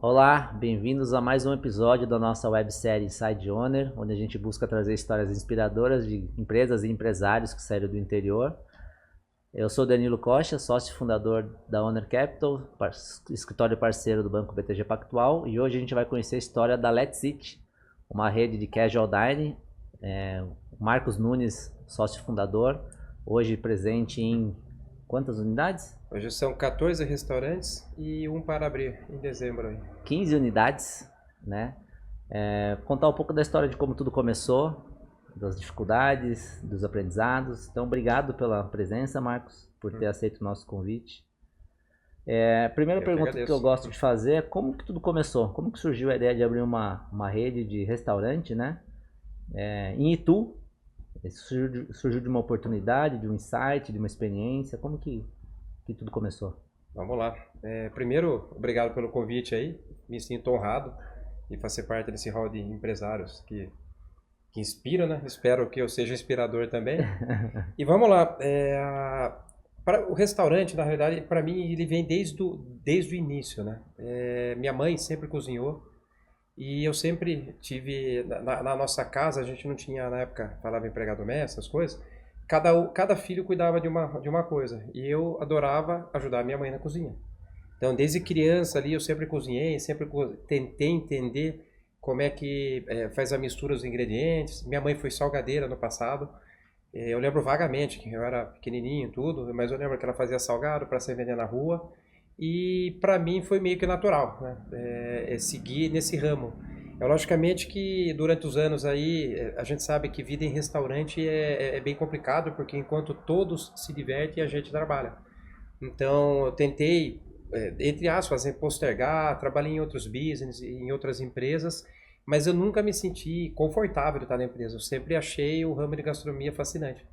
Olá, bem-vindos a mais um episódio da nossa websérie Inside Owner, onde a gente busca trazer histórias inspiradoras de empresas e empresários que saíram do interior. Eu sou Danilo Costa, sócio fundador da Owner Capital, escritório parceiro do Banco BTG Pactual, e hoje a gente vai conhecer a história da Let's Eat, uma rede de casual dining. Marcos Nunes, sócio fundador, hoje presente em quantas unidades? Hoje são 14 restaurantes e um para abrir em dezembro aí. 15 unidades, né? Contar um pouco da história de como tudo começou, das dificuldades, dos aprendizados. Então, obrigado pela presença, Marcos, por ter aceito o nosso convite. A primeira pergunta que eu gosto de fazer é como que tudo começou? Como que surgiu a ideia de abrir uma rede de restaurante, né? Em Itu. Isso surgiu de uma oportunidade, de um insight, de uma experiência. Como que tudo começou? Vamos lá. Primeiro, obrigado pelo convite aí. Me sinto honrado de fazer parte desse hall de empresários que inspiram, né? Espero que eu seja inspirador também. E vamos lá. O restaurante, na realidade, para mim, ele vem desde o início, né? Minha mãe sempre cozinhou e eu sempre tive... Na nossa casa, a gente não tinha, na época, falava empregado doméstica, essas coisas. Cada filho cuidava de uma coisa e eu adorava ajudar minha mãe na cozinha. Então, desde criança ali, eu sempre cozinhei, sempre tentei entender como é que faz a mistura dos ingredientes. Minha mãe foi salgadeira no passado. Eu lembro vagamente que eu era pequenininho e tudo, mas eu lembro que ela fazia salgado para se vender na rua. E para mim foi meio que natural, né? Seguir nesse ramo. Logicamente que durante os anos aí, a gente sabe que vida em restaurante é bem complicado, porque enquanto todos se divertem, a gente trabalha. Então, eu tentei, entre aspas, postergar, trabalhei em outros business, em outras empresas, mas eu nunca me senti confortável de estar na empresa. Eu sempre achei o ramo de gastronomia fascinante.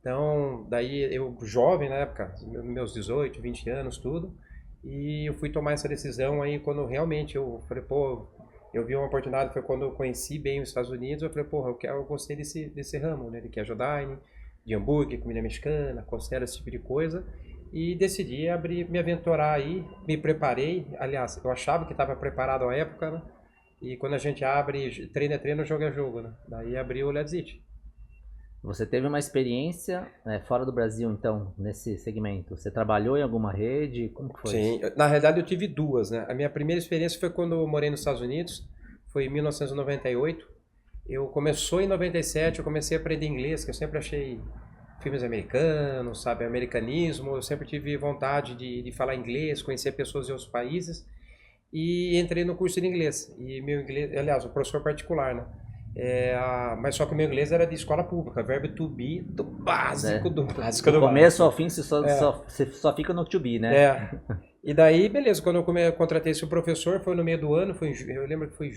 Então, daí eu, jovem na época, meus 18, 20 anos, tudo, e eu fui tomar essa decisão aí quando realmente eu falei, pô, eu vi uma oportunidade, foi quando eu conheci bem os Estados Unidos, eu falei, porra, eu gostei desse ramo, né, de casual dining, de hambúrguer, comida mexicana, costela, esse tipo de coisa, e decidi me aventurar aí, me preparei, aliás, eu achava que estava preparado à época, né, e quando a gente abre, treino é treino, jogo é jogo, né, daí abriu o Let's Eat. Você teve uma experiência fora do Brasil, então, nesse segmento? Você trabalhou em alguma rede? Como que foi Sim, isso? na realidade eu tive duas, né? A minha primeira experiência foi quando eu morei nos Estados Unidos, foi em 1998. Começou em 97, eu comecei a aprender inglês, que eu sempre achei filmes americanos, sabe, americanismo, eu sempre tive vontade de falar inglês, conhecer pessoas de outros países, e entrei no curso de inglês. E meu inglês, aliás, o professor particular, né? Mas só que o meu inglês era de escola pública, verbo to be, do básico do básico Do do começo básico. ao fim, você só fica no to be, né? E daí, beleza, quando eu contratei esse professor, foi no meio do ano, eu lembro que foi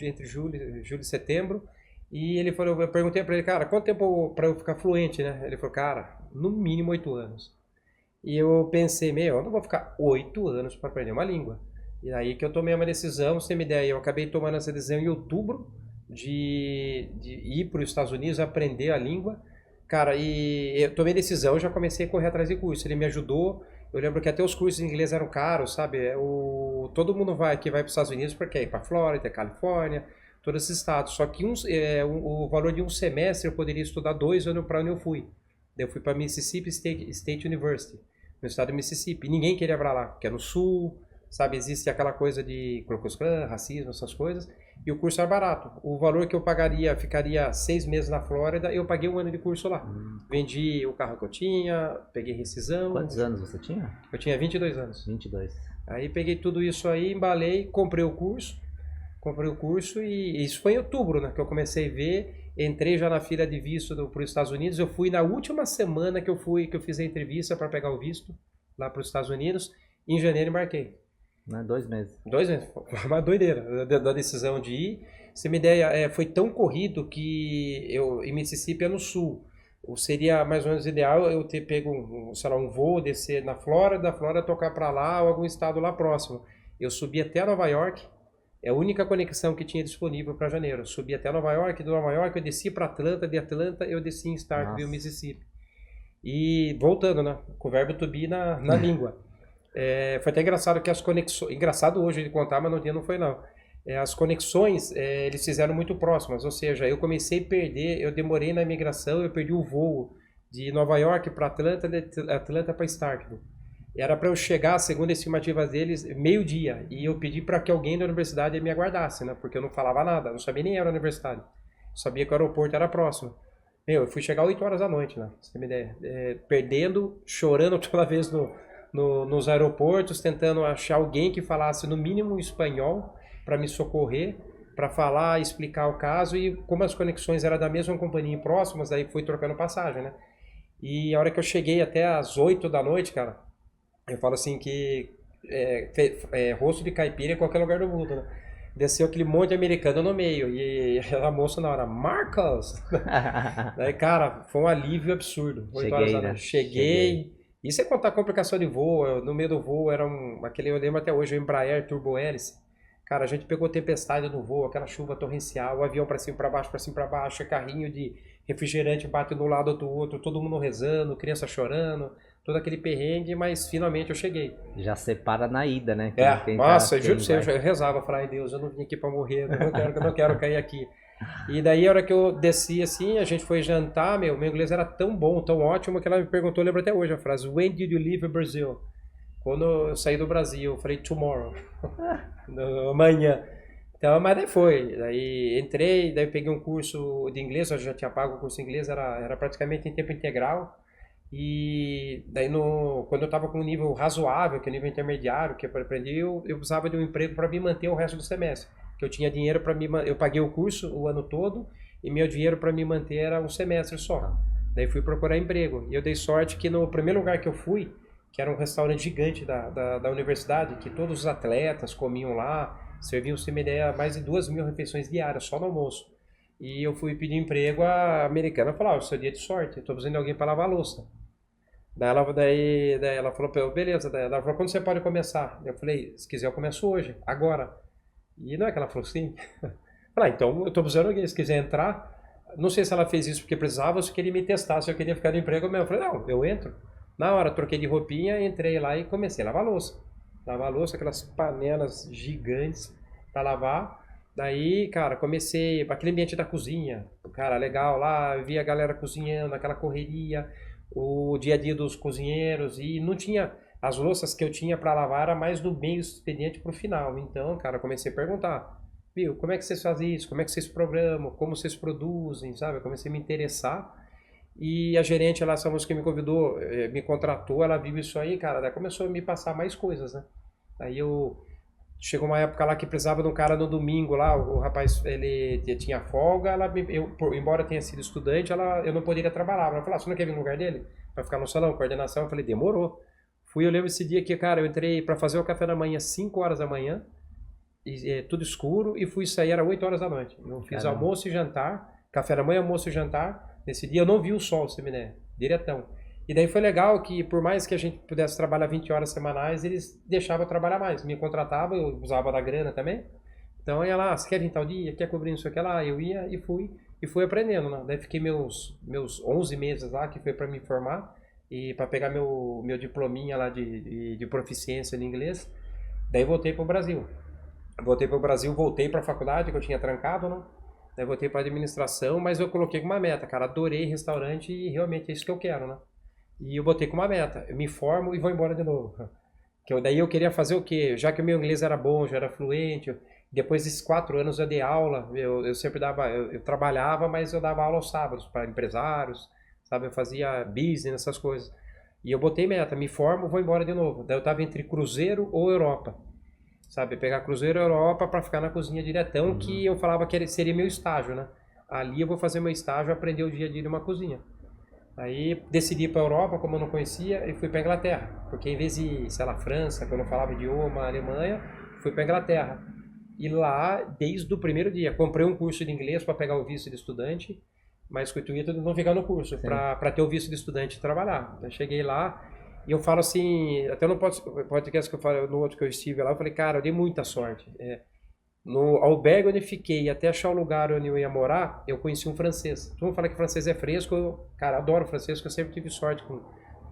entre julho e setembro, e ele falou, eu perguntei pra ele, cara, quanto tempo pra eu ficar fluente, né? Ele falou, cara, no mínimo 8 anos. E eu pensei, eu não vou ficar 8 anos para aprender uma língua. E aí que eu tomei uma decisão, você tem uma ideia, eu acabei tomando essa decisão em outubro, de ir para os Estados Unidos aprender a língua. Cara, e eu tomei decisão, já comecei a correr atrás de curso. Ele me ajudou. Eu lembro que até os cursos em inglês eram caros, sabe? Todo mundo que vai para os Estados Unidos porque ir para Flórida, Califórnia, todos esses estados. Só que o valor de um semestre eu poderia estudar 2 anos para onde eu fui. Eu fui para Mississippi State University, no estado de Mississippi. E ninguém queria para lá, porque é no sul, sabe? Existe aquela coisa de Ku Klux Klan, racismo, essas coisas. E o curso era barato. O valor que eu pagaria, ficaria 6 meses na Flórida, eu paguei 1 ano de curso lá. Vendi o carro que eu tinha, peguei rescisão. Quantos anos você tinha? Eu tinha 22 anos. 22. Aí peguei tudo isso aí, embalei, comprei o curso e isso foi em outubro, né, que eu comecei a ver. Entrei já na fila de visto para os Estados Unidos. Eu fui na última semana que eu fiz a entrevista para pegar o visto lá para os Estados Unidos. Em janeiro embarquei. 2 meses. 2 meses, uma doideira da decisão de ir. Você me ideia, foi tão corrido que em Mississippi é no sul. Seria mais ou menos ideal eu ter pego sei lá, um voo, descer na Flórida, da Flórida tocar para lá ou algum estado lá próximo. Eu subi até Nova York, é a única conexão que tinha disponível para janeiro. Eu subi até Nova York, de Nova York eu desci para Atlanta, de Atlanta eu desci em Starkville, Mississippi. E voltando, né, com o verbo to be na língua. Foi até engraçado que as conexões... Engraçado hoje de contar, mas no dia não foi não. As conexões, eles fizeram muito próximas, ou seja, eu comecei a perder, eu demorei na imigração, eu perdi o voo de Nova York para Atlanta, de Atlanta para Starkville. Era para eu chegar, segundo a estimativa deles, meio-dia. E eu pedi para que alguém da universidade me aguardasse, né? Porque eu não falava nada, não sabia nem era a universidade. Eu sabia que o aeroporto era próximo. Eu fui chegar 8 horas da noite, né? Pra você ter uma ideia. Perdendo, chorando toda vez nos aeroportos, tentando achar alguém que falasse no mínimo espanhol para me socorrer, para falar, explicar o caso. E como as conexões eram da mesma companhia próximas, aí fui trocando passagem, né? E a hora que eu cheguei até às 8 da noite, cara, eu falo assim que rosto de caipira em qualquer lugar do mundo, né? Desceu aquele monte de americano no meio e a moça na hora, Marcos! Daí, cara, foi um alívio absurdo. 8 horas da noite. Cheguei. E sem contar a complicação de voo, no meio do voo era aquele, eu lembro até hoje, o Embraer Turbo Hélice. Cara, a gente pegou tempestade no voo, aquela chuva torrencial, o avião pra cima, pra baixo, carrinho de refrigerante bate de um lado do outro, todo mundo rezando, criança chorando, todo aquele perrengue, mas finalmente eu cheguei. Já separa na ida, né? Nossa, eu juro pra você, eu rezava, falava, ai Deus, eu não vim aqui pra morrer, eu não quero cair aqui. E daí a hora que eu desci assim, a gente foi jantar, meu inglês era tão bom, tão ótimo, que ela me perguntou, eu lembro até hoje a frase, When did you leave Brazil? Quando eu saí do Brasil, eu falei, tomorrow, amanhã. Então, mas daí foi, daí entrei, daí peguei um curso de inglês, eu já tinha pago o curso de inglês, era praticamente em tempo integral. E daí quando eu estava com um nível razoável, que é o nível intermediário, que eu aprendi, eu precisava de um emprego para me manter o resto do semestre. Que eu tinha dinheiro para eu paguei o curso o ano todo e meu dinheiro para me manter era um semestre só. Daí fui procurar emprego. E eu dei sorte que no primeiro lugar que eu fui, que era um restaurante gigante da universidade, que todos os atletas comiam lá, serviam, sem uma ideia, mais de 2.000 refeições diárias, só no almoço. E eu fui pedir emprego, a americana falou, seu dia de sorte, eu estou precisando de alguém para lavar a louça. Daí ela falou, beleza, daí ela falou, quando você pode começar? Eu falei, se quiser eu começo hoje, agora. E não é que ela falou sim. Falei, então eu estou precisando de alguém, se quiser entrar. Não sei se ela fez isso porque precisava ou se queria me testar, se eu queria ficar no emprego mesmo. Eu falei, não, eu entro. Na hora, troquei de roupinha, entrei lá e comecei a lavar a louça. Lavar a louça, aquelas panelas gigantes para lavar. Daí, cara, comecei aquele ambiente da cozinha. Cara, legal lá, eu via a galera cozinhando, aquela correria, o dia a dia dos cozinheiros. E não tinha... As louças que eu tinha para lavar era mais do meio expediente pro final. Então, cara, comecei a perguntar. Viu, como é que vocês fazem isso? Como é que vocês programam? Como vocês produzem? Sabe? Eu comecei a me interessar. E a gerente lá, essa moça que me convidou, me contratou, ela viu isso aí, cara, daí começou a me passar mais coisas, né? Aí chegou uma época lá que precisava de um cara no domingo lá, o rapaz, ele tinha folga, embora eu tenha sido estudante, eu não poderia trabalhar. Ela falou, você não quer vir no lugar dele? Vai ficar no salão, coordenação? Eu falei, demorou. Eu lembro esse dia que, cara, eu entrei para fazer o café da manhã 5 horas da manhã, tudo escuro, e fui sair, era 8 horas da noite. Eu fiz almoço e jantar, café da manhã, almoço e jantar. Nesse dia eu não vi o sol, você me der, diretão. E daí foi legal que, por mais que a gente pudesse trabalhar 20 horas semanais, eles deixavam eu trabalhar mais. Me contratavam, eu usava da grana também. Então eu ia lá, você quer vir tal dia, quer cobrir isso aqui lá? Eu ia e fui aprendendo, né? Daí fiquei meus 11 meses lá, que foi para me formar, e para pegar meu diplominha lá de proficiência em inglês. Daí voltei para o Brasil. Voltei para a faculdade, que eu tinha trancado, né? Daí voltei para administração, mas eu coloquei como uma meta, cara, adorei restaurante e realmente é isso que eu quero, né? E eu botei como uma meta, eu me formo e vou embora de novo. Daí eu queria fazer o quê? Já que o meu inglês era bom, já era fluente, depois desses 4 anos eu dei aula, eu sempre eu trabalhava, mas eu dava aula aos sábados para empresários, sabe? Eu fazia business, essas coisas. E eu botei meta, me formo, vou embora de novo. Daí eu tava entre Cruzeiro ou Europa. Sabe, pegar Cruzeiro Europa para ficar na cozinha diretão, que eu falava que seria meu estágio, né? Ali eu vou fazer meu estágio, aprender o dia a dia de uma cozinha. Aí decidi ir para Europa, como eu não conhecia, e fui para Inglaterra. Porque em vez de, sei lá, França, que eu não falava idioma, Alemanha, fui para Inglaterra. E lá, desde o primeiro dia, comprei um curso de inglês para pegar o visto de estudante, mas com o intuito de não ficar no curso, para ter o visto de estudante e trabalhar. Então, cheguei lá. E eu falo assim, até no podcast que eu falo, no outro que eu estive lá, eu falei, cara, eu dei muita sorte. No albergue onde eu fiquei, até achar o lugar onde eu ia morar, eu conheci um francês. Todo mundo fala que francês é fresco, cara, adoro francês, porque eu sempre tive sorte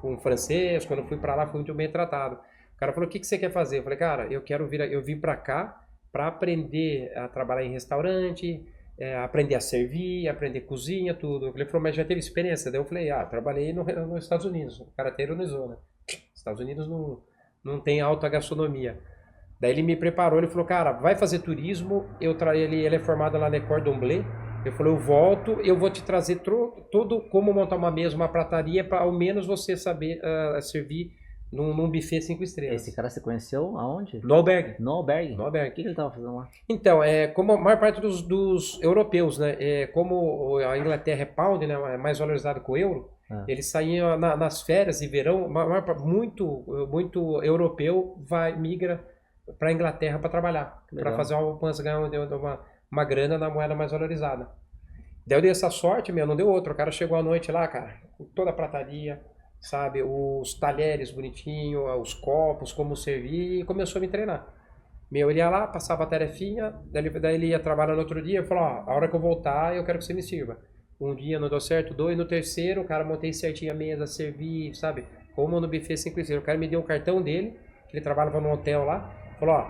com francês, quando eu fui pra lá fui muito bem tratado. O cara falou, o que que você quer fazer? Eu falei, cara, eu vim pra cá pra aprender a trabalhar em restaurante, aprender a servir, aprender cozinha, tudo. Ele falou, mas já teve experiência? Daí eu falei, trabalhei nos Estados Unidos. O cara até ironizou, né? Estados Unidos não tem alta gastronomia. Daí ele me preparou, ele falou, cara, vai fazer turismo, ele é formado lá na Cordon Bleu. Ele falou, eu volto, eu vou te trazer todo como montar uma mesa, uma prataria, para ao menos você saber servir num buffet 5 estrelas. Esse cara você conheceu aonde? No albergue. No albergue? No O albergue. que ele tava fazendo lá? Então, como a maior parte dos europeus, né, como a Inglaterra é pound, né, é mais valorizado que o euro, eles saíam nas férias de verão, muito europeu migra para a Inglaterra para trabalhar, para fazer uma grana na moeda mais valorizada. Daí eu dei essa sorte, não deu outra. O cara chegou à noite lá, cara, com toda a prataria, sabe, os talheres bonitinhos, os copos, como servir, e começou a me treinar. Ele ia lá, passava a tarefinha, daí ele ia trabalhar no outro dia e falou, a hora que eu voltar, eu quero que você me sirva. Um dia não deu certo, 2, no terceiro, o cara montei certinho a mesa, servi, sabe, como no buffet 5 estrelas. O cara me deu o cartão dele, que ele trabalhava num hotel lá, falou,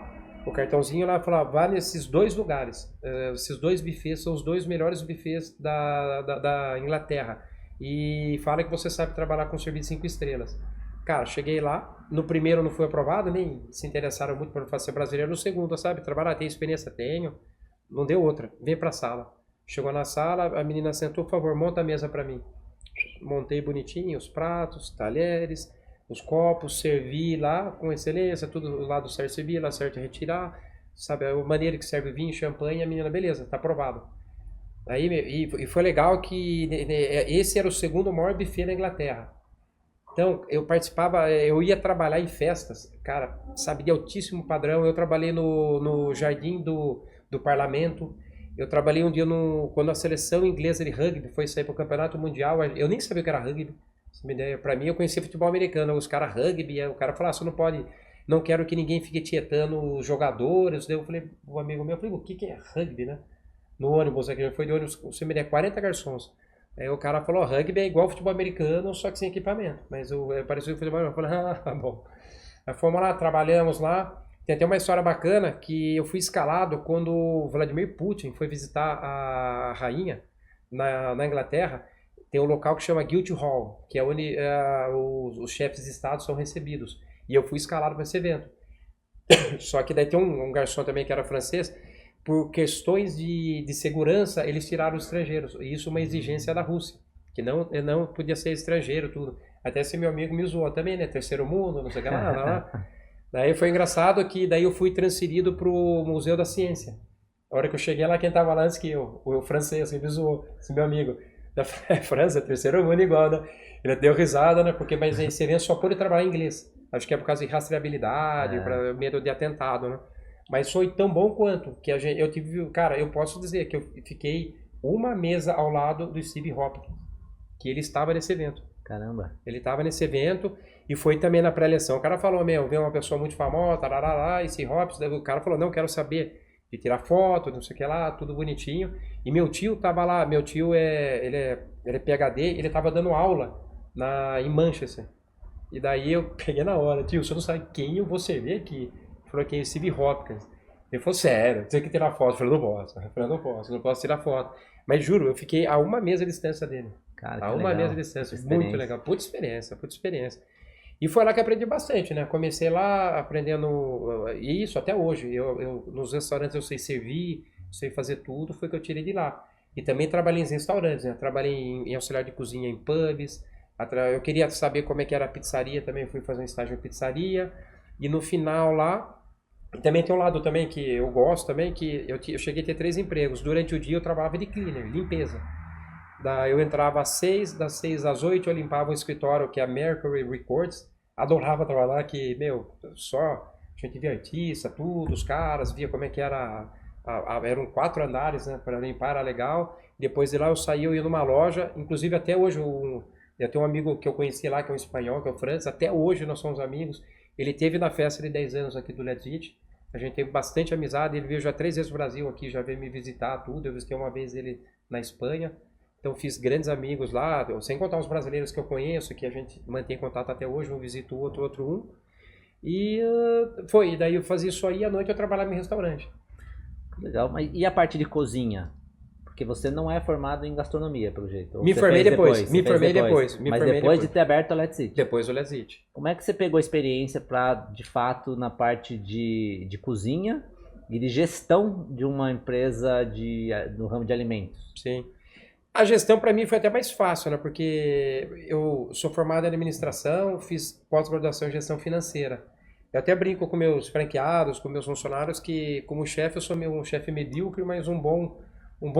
o cartãozinho lá, falou, vá nesses 2 lugares, esses 2 buffets são os 2 melhores buffets da Inglaterra, e fala que você sabe trabalhar com serviço 5 estrelas. Cara, cheguei lá, no primeiro não fui aprovado, nem se interessaram muito por ser brasileiro, no segundo, sabe, trabalhar, tem experiência? Tenho, não deu outra, vem pra sala. Chegou na sala, a menina sentou, por favor, monta a mesa pra mim. Montei bonitinho os pratos, talheres, os copos, servi lá com excelência, tudo lá do certo servir, lá certo retirar, sabe, a maneira que serve vinho, champanhe, a menina, beleza, tá aprovado. Aí, e foi legal que esse era o segundo maior buffet na Inglaterra. Então, eu participava, eu ia trabalhar em festas, cara, sabe, de altíssimo padrão. Eu trabalhei no jardim do parlamento. Eu trabalhei um dia quando a seleção inglesa de rugby foi sair para o campeonato mundial. Eu nem sabia o que era rugby. Para mim, eu conhecia futebol americano. Os caras rugby, o cara falava, você não pode, não quero que ninguém fique tietando os jogadores. Daí eu falei, o amigo meu, o que é rugby, né? No ônibus, aqui, foi de ônibus, você me der 40 garçons. Aí o cara falou, rugby é igual futebol americano, só que sem equipamento. Mas parecia futebol americano. Eu falei, bom. Aí fomos lá, trabalhamos lá. Tem até uma história bacana que eu fui escalado quando o Vladimir Putin foi visitar a rainha na Inglaterra. Tem um local que chama Guildhall, que é onde os chefes de estado são recebidos. E eu fui escalado para esse evento. Só que daí tem um garçom também que era francês. Por questões de segurança, eles tiraram os estrangeiros. E isso é uma exigência da Rússia, que não podia ser estrangeiro, tudo. Até esse meu amigo me zoou também, né? Terceiro mundo, não sei o que lá. Daí foi engraçado que daí eu fui transferido para o Museu da Ciência. A hora que eu cheguei lá, quem estava lá antes que eu, o francês, que me zoou, esse meu amigo. Da França, terceiro mundo igual, né? Ele deu risada, né? Porque mas esse evento só pôde trabalhar em inglês. Acho que é por causa de rastreabilidade, para medo de atentado, né? Mas foi tão bom quanto que eu tive, cara, eu posso dizer que eu fiquei uma mesa ao lado do Steve Hopkins, que ele estava nesse evento. Caramba. Ele estava nesse evento e foi também na pré-eleição. O cara falou, veio uma pessoa muito famosa, tarará, esse Hopkins, o cara falou, não, quero saber de tirar foto, não sei o que lá, tudo bonitinho. E meu tio tava lá, meu tio ele é PhD, ele tava dando aula em Manchester. E daí eu peguei na hora, tio, você não sabe quem eu vou servir aqui? Falou que é Steve Hopkins. Ele falou, sério, tem que tirar foto. Eu falei, não posso tirar foto. Mas juro, eu fiquei a uma mesa de distância dele. Cara, a uma mesa de distância, muito legal. Puta experiência. E foi lá que aprendi bastante, né? Comecei lá aprendendo, e isso até hoje. Eu nos restaurantes eu sei servir, sei fazer tudo, foi que eu tirei de lá. E também trabalhei em restaurantes, né? Trabalhei em auxiliar de cozinha em pubs. Eu queria saber como é que era a pizzaria, também fui fazer um estágio em pizzaria. E no final lá, também tem um lado também que eu gosto também, que eu cheguei a ter 3 empregos. Durante o dia eu trabalhava de cleaner, limpeza. Eu entrava às 6, das 6 às 8 eu limpava um escritório que é a Mercury Records. Adorava trabalhar, que, só a gente via artista, tudo, os caras, via como é que era, eram 4 andares, né, para limpar, era legal. Depois de lá eu saía, eu ia numa loja, inclusive até hoje, eu tenho um amigo que eu conheci lá, que é um espanhol, que é o Franz, até hoje nós somos amigos. Ele teve na festa de 10 anos aqui do Let's Eat. A gente teve bastante amizade. Ele veio já 3 vezes no Brasil aqui, já veio me visitar, tudo. Eu visitei uma vez ele na Espanha. Então fiz grandes amigos lá, sem contar os brasileiros que eu conheço, que a gente mantém contato até hoje. Um visita o outro um. E foi. E daí eu fazia isso aí e à noite eu trabalhava em restaurante. Legal. Mas e a parte de cozinha? Porque você não é formado em gastronomia, pelo jeito. Ou Me você formei fez depois. Me Você fez formei depois. Me Mas formei depois de depois. ter aberto a Let's Eat. Depois do Lesite. Como é que você pegou a experiência para, de fato, na parte de cozinha e de gestão de uma empresa no ramo de alimentos? Sim. A gestão para mim foi até mais fácil, né? Porque eu sou formado em administração, fiz pós-graduação em gestão financeira. Eu até brinco com meus franqueados, com meus funcionários, que como chefe eu sou um chefe medíocre, mas um bom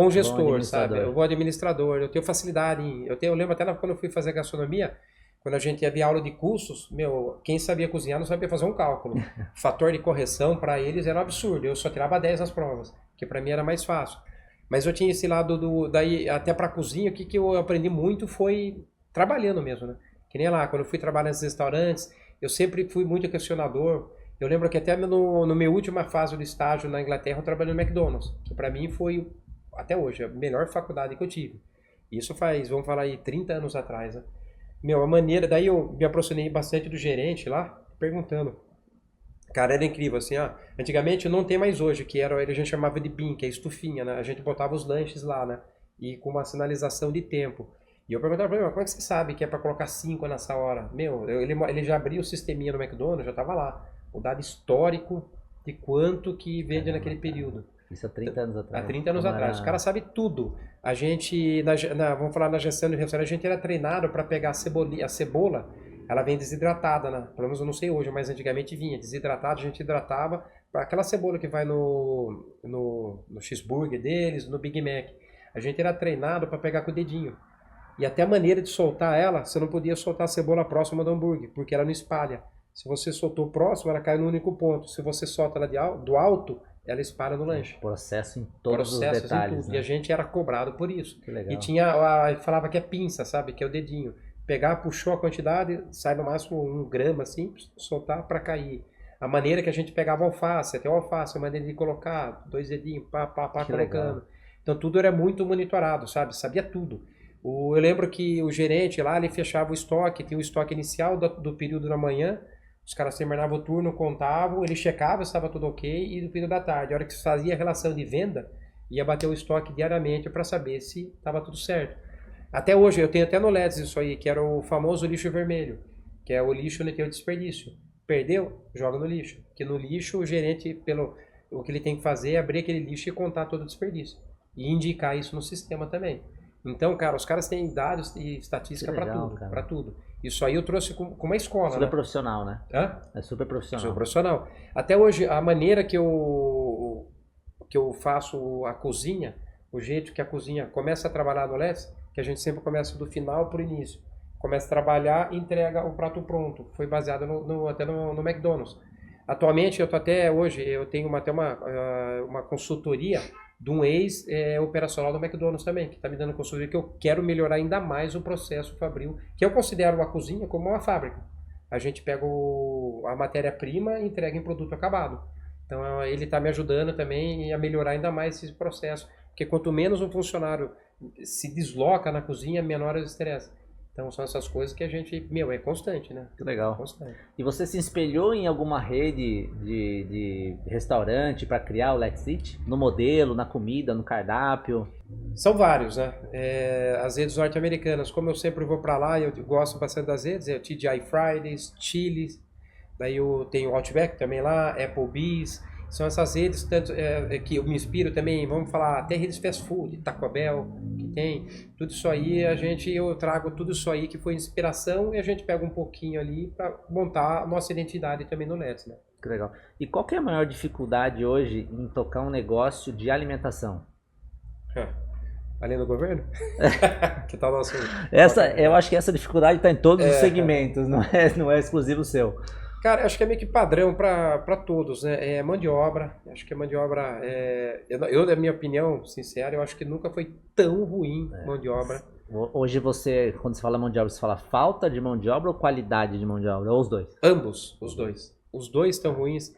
gestor, sabe? Eu vou administrador, eu tenho facilidade eu lembro até quando eu fui fazer gastronomia, quando a gente havia aula de cursos, quem sabia cozinhar não sabia fazer um cálculo. O fator de correção para eles era um absurdo. Eu só tirava 10 nas provas, que para mim era mais fácil. Mas eu tinha esse lado daí até para cozinha, o que eu aprendi muito foi trabalhando mesmo, né? Que nem lá, quando eu fui trabalhar nesses restaurantes, eu sempre fui muito questionador. Eu lembro que até no meu última fase do estágio na Inglaterra, eu trabalhei no McDonald's, que para mim foi, até hoje, a melhor faculdade que eu tive. Isso faz, vamos falar aí, 30 anos atrás, né? A maneira, daí eu me aproximei bastante do gerente lá, perguntando. Cara, era incrível, assim, antigamente não tem mais hoje, a gente chamava de bin, que é estufinha, né? A gente botava os lanches lá, né? E com uma sinalização de tempo. E eu perguntava pra ele, como é que você sabe que é pra colocar 5 nessa hora? Ele já abriu o sisteminha no McDonald's, já tava lá. O dado histórico de quanto que vende naquele período. Isso há 30 anos atrás. Há 30 anos atrás. O cara sabe tudo. A gente, vamos falar na gestão do restaurante, a gente era treinado para pegar a cebola, ela vem desidratada, né? Pelo menos eu não sei hoje, mas antigamente vinha desidratada, a gente hidratava aquela cebola que vai no cheeseburger deles, no Big Mac. A gente era treinado para pegar com o dedinho. E até a maneira de soltar ela, você não podia soltar a cebola próxima do hambúrguer, porque ela não espalha. Se você soltou próximo, ela cai no único ponto. Se você solta ela do alto, ela espalha no lanche. Processo em todos os detalhes. Né? E a gente era cobrado por isso. Que legal. E falava que é pinça, sabe? Que é o dedinho. Pegar, puxou a quantidade, sai no máximo 1 grama, assim, soltar para cair. A maneira que a gente pegava alface, até o alface, a maneira de colocar, 2 dedinhos, pá, colocando. Legal. Então tudo era muito monitorado, sabe? Sabia tudo. Eu lembro que o gerente lá, ele fechava o estoque, tinha o estoque inicial do período da manhã, os caras terminavam o turno, contavam, ele checava se estava tudo ok, e do período da tarde, a hora que se fazia a relação de venda, ia bater o estoque diariamente para saber se estava tudo certo. Até hoje, eu tenho até no LEDs isso aí, que era o famoso lixo vermelho, que é o lixo onde tem o desperdício. Perdeu? Joga no lixo. Porque no lixo, o gerente, o que ele tem que fazer é abrir aquele lixo e contar todo o desperdício. E indicar isso no sistema também. Então, cara, os caras têm dados e estatística para tudo. Isso aí eu trouxe com uma escola, super né? profissional, né? Hã? É super profissional. Super profissional. Até hoje, a maneira que eu faço a cozinha, o jeito que a cozinha começa a trabalhar no LEDs, que a gente sempre começa do final para o início. Começa a trabalhar e entrega o prato pronto. Foi baseado até no McDonald's. Atualmente, eu tenho até uma consultoria de um ex-operacional do McDonald's também, que está me dando consultoria, que eu quero melhorar ainda mais o processo fabril, que eu considero a cozinha como uma fábrica. A gente pega a matéria-prima e entrega em produto acabado. Então, ele está me ajudando também a melhorar ainda mais esse processo, porque quanto menos um funcionário se desloca na cozinha, menor o estresse. Então são essas coisas que a gente, é constante, né? Que legal. Constante. E você se espelhou em alguma rede de restaurante para criar o Let's Eat? No modelo, na comida, no cardápio? São vários, né? As redes norte-americanas, como eu sempre vou para lá, eu gosto bastante das redes, é o TGI Fridays, Chili's, daí eu tenho o Outback também lá, Applebee's. São essas redes que eu me inspiro também, vamos falar, até redes fast food, Taco Bell, que tem. Tudo isso aí, eu trago tudo isso aí que foi inspiração e a gente pega um pouquinho ali para montar a nossa identidade também no Let's, né? Que legal. E qual que é a maior dificuldade hoje em tocar um negócio de alimentação? Além do governo? Que tal o nosso... Eu acho que essa dificuldade está em todos os segmentos, não é exclusivo seu. Cara, acho que é meio que padrão para todos, né? Mão de obra, acho que a mão de obra, na minha opinião, sincera, eu acho que nunca foi tão ruim mão de obra. Hoje quando você fala mão de obra, você fala falta de mão de obra ou qualidade de mão de obra? Ou os dois? Ambos, os dois. Os dois estão ruins.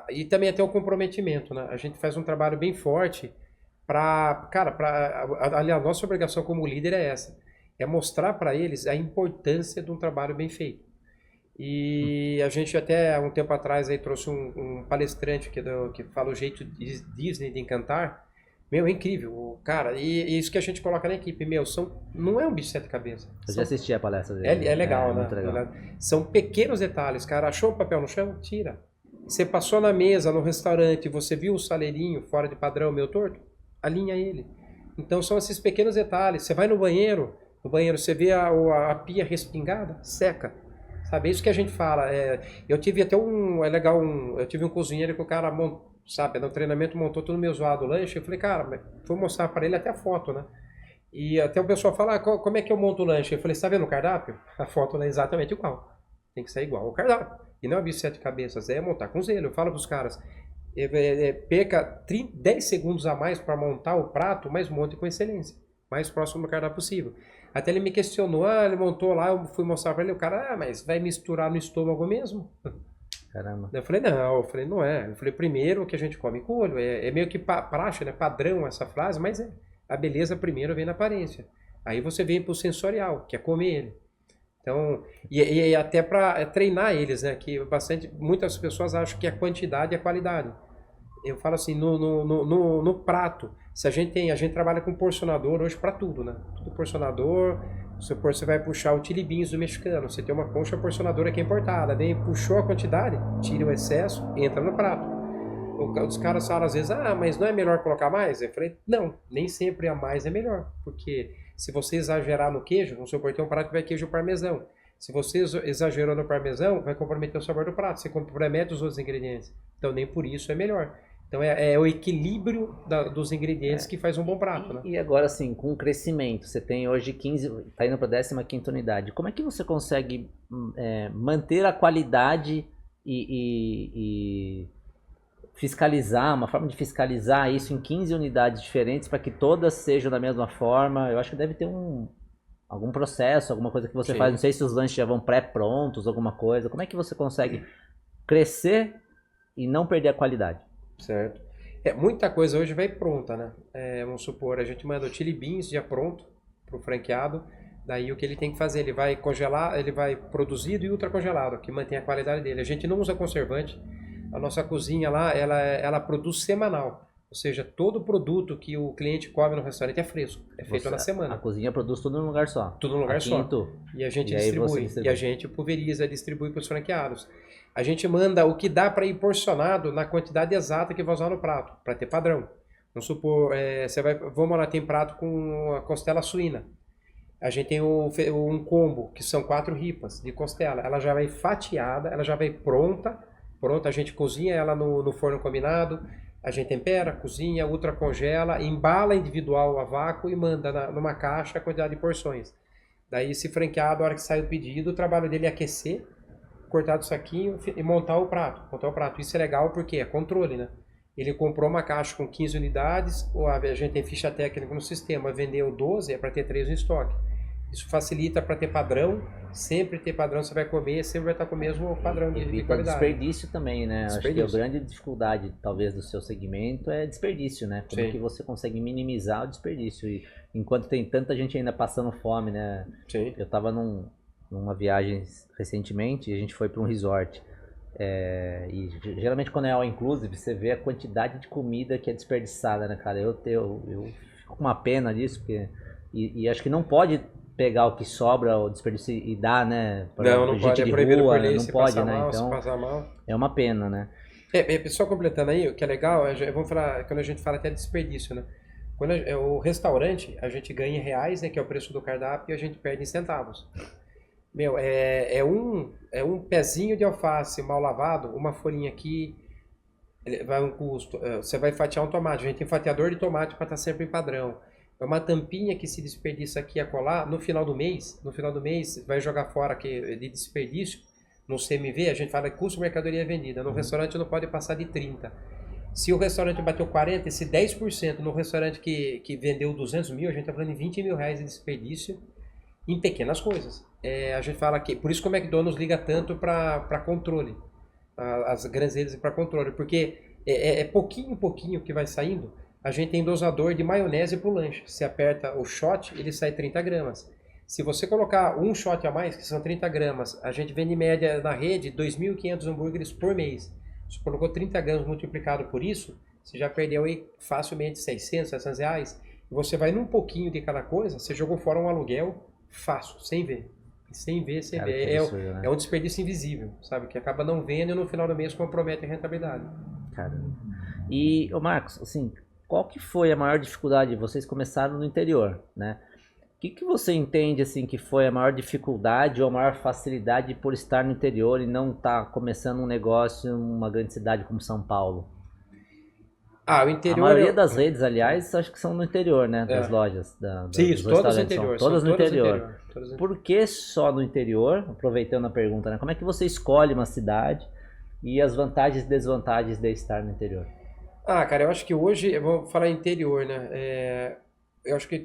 E também até o comprometimento, né? A gente faz um trabalho bem forte a nossa obrigação como líder é essa. É mostrar para eles a importância de um trabalho bem feito. E a gente até, um tempo atrás, aí trouxe um palestrante que fala o jeito Disney de encantar. Meu, é incrível, cara. E isso que a gente coloca na equipe, meu, não é um bicho de sete cabeças. Eu já assisti a palestra dele. É legal, né? Muito legal. São pequenos detalhes, cara. Achou o papel no chão? Tira. Você passou na mesa, no restaurante, você viu o saleirinho fora de padrão, meio torto? Alinha ele. Então são esses pequenos detalhes. Você vai no banheiro você vê a pia respingada, seca. Sabe, é isso que a gente fala. Eu tive até eu tive um cozinheiro que o cara, sabe, no treinamento montou tudo meio zoado o lanche. Eu falei, cara, vou mostrar para ele até a foto, né? E até o pessoal fala, como é que eu monto o lanche? Eu falei, você tá vendo o cardápio? A foto é exatamente igual. Tem que sair igual ao cardápio. E não é bicho sete cabeças, é montar com zelo. Eu falo pros caras, perca 10 segundos a mais para montar o prato, mas monte com excelência. Mais próximo do cardápio possível. Até ele me questionou, ele montou lá, eu fui mostrar para ele, o cara, mas vai misturar no estômago mesmo? Caramba. Eu falei, não é. Eu falei, primeiro o que a gente come com o olho. É meio que praxe, né? Padrão essa frase, mas a beleza primeiro vem na aparência. Aí você vem pro sensorial, que é comer ele. Então, e até para treinar eles, né? Que muitas pessoas acham que a quantidade é a qualidade. Eu falo assim, no prato, se a gente trabalha com porcionador hoje para tudo, né? Tudo porcionador, você vai puxar o chili beans do mexicano, você tem uma concha porcionadora que é importada, daí puxou a quantidade, tira o excesso, entra no prato. Os caras falam às vezes, mas não é melhor colocar mais? Eu falei, não, nem sempre a mais é melhor, porque se você exagerar no queijo, vamos supor, tem um prato que vai queijo parmesão. Se você exagerou no parmesão, vai comprometer o sabor do prato, você compromete os outros ingredientes. Então nem por isso é melhor. Então é o equilíbrio dos ingredientes que faz um bom prato, né? E agora assim, com o crescimento, você tem hoje 15, tá indo para a 15ª unidade. Como é que você consegue manter a qualidade e fiscalizar, uma forma de fiscalizar isso em 15 unidades diferentes para que todas sejam da mesma forma? Eu acho que deve ter algum processo, alguma coisa que você faz. Não sei se os lanches já vão pré-prontos, alguma coisa. Como é que você consegue crescer e não perder a qualidade? Certo. Muita coisa hoje vai pronta, né? Vamos supor, a gente manda o chili beans já pronto para o franqueado. Daí o que ele tem que fazer? Ele vai congelar, ele vai produzido e ultracongelado, que mantém a qualidade dele. A gente não usa conservante. A nossa cozinha lá, ela produz semanal. Ou seja, todo produto que o cliente come no restaurante é fresco. É feito na semana. A cozinha produz tudo num lugar só. Tudo num lugar só. E a gente distribui. E a gente pulveriza, distribui para os franqueados. A gente manda o que dá para ir porcionado na quantidade exata que vai usar no prato, para ter padrão. Vamos supor, vamos lá, tem prato com a costela suína. A gente tem um combo, que são 4 ripas de costela. Ela já vai fatiada, ela já vai pronta. A gente cozinha ela no forno combinado, a gente tempera, cozinha, ultracongela, embala individual a vácuo e manda numa caixa a quantidade de porções. Daí esse franqueado, a hora que sai o pedido, o trabalho dele é aquecer, cortar do saquinho e montar o prato. Isso é legal porque é controle, né? Ele comprou uma caixa com 15 unidades, a gente tem ficha técnica no sistema, vendeu 12, é para ter 3 no estoque. Isso facilita para ter padrão, sempre ter padrão, você vai comer, sempre vai estar com o mesmo padrão de qualidade. Desperdício também, né? Acho que a grande dificuldade, talvez, do seu segmento é desperdício, né? Como que você consegue minimizar o desperdício? E enquanto tem tanta gente ainda passando fome, né? Sim. Eu estava numa viagem recentemente e a gente foi para um resort. E geralmente quando é all inclusive, você vê a quantidade de comida que é desperdiçada, né, cara? Eu fico com uma pena disso, porque e acho que não pode pegar o que sobra, o desperdício e dar, né? Não pode, é proibido por lei, não pode, né? Mal, então passar mal. é uma pena, né? Só completando aí, o que é legal, vamos falar, quando a gente fala até desperdício, né? Quando o restaurante, a gente ganha em reais, né, que é o preço do cardápio, e a gente perde em centavos. Meu, é um pezinho de alface mal lavado, uma folhinha aqui, vai um custo. Você vai fatiar um tomate, a gente tem fatiador de tomate para estar sempre em padrão. É uma tampinha que se desperdiça aqui a colar, no final do mês vai jogar fora de desperdício, no CMV, a gente fala que custo mercadoria vendida, no restaurante não pode passar de 30. Se o restaurante bateu 40, esse 10% no restaurante que vendeu 200 mil, a gente está falando em 20 mil reais de desperdício em pequenas coisas. A gente fala que, por isso que o McDonald's liga tanto para controle, as grandes redes para controle, porque pouquinho que vai saindo. A gente tem dosador de maionese para o lanche. Você aperta o shot, ele sai 30 gramas. Se você colocar um shot a mais, que são 30 gramas, a gente vende em média na rede 2.500 hambúrgueres por mês. Você colocou 30 gramas multiplicado por isso, você já perdeu aí facilmente 600, 700 reais. Você vai num pouquinho de cada coisa, você jogou fora um aluguel fácil, sem ver. Sem ver, sem Cara, ver. que absurdo, né? É um desperdício invisível, sabe? Que acaba não vendo e no final do mês compromete a rentabilidade. Caramba. E, ô Marcos, assim, qual que foi a maior dificuldade? Vocês começaram no interior, né? O que você entende, assim, que foi a maior dificuldade ou a maior facilidade por estar no interior e não estar começando um negócio em uma grande cidade como São Paulo? O A interior... maioria das redes, aliás, acho que são no interior, né? Das lojas, Sim, dos todas no restaurantes. interior. Todas no interior. Todas no... Por que só no interior? Aproveitando a pergunta, né? Como é que você escolhe uma cidade e as vantagens e desvantagens de estar no interior? Cara, eu acho que hoje, eu vou falar interior, né? Eu acho que,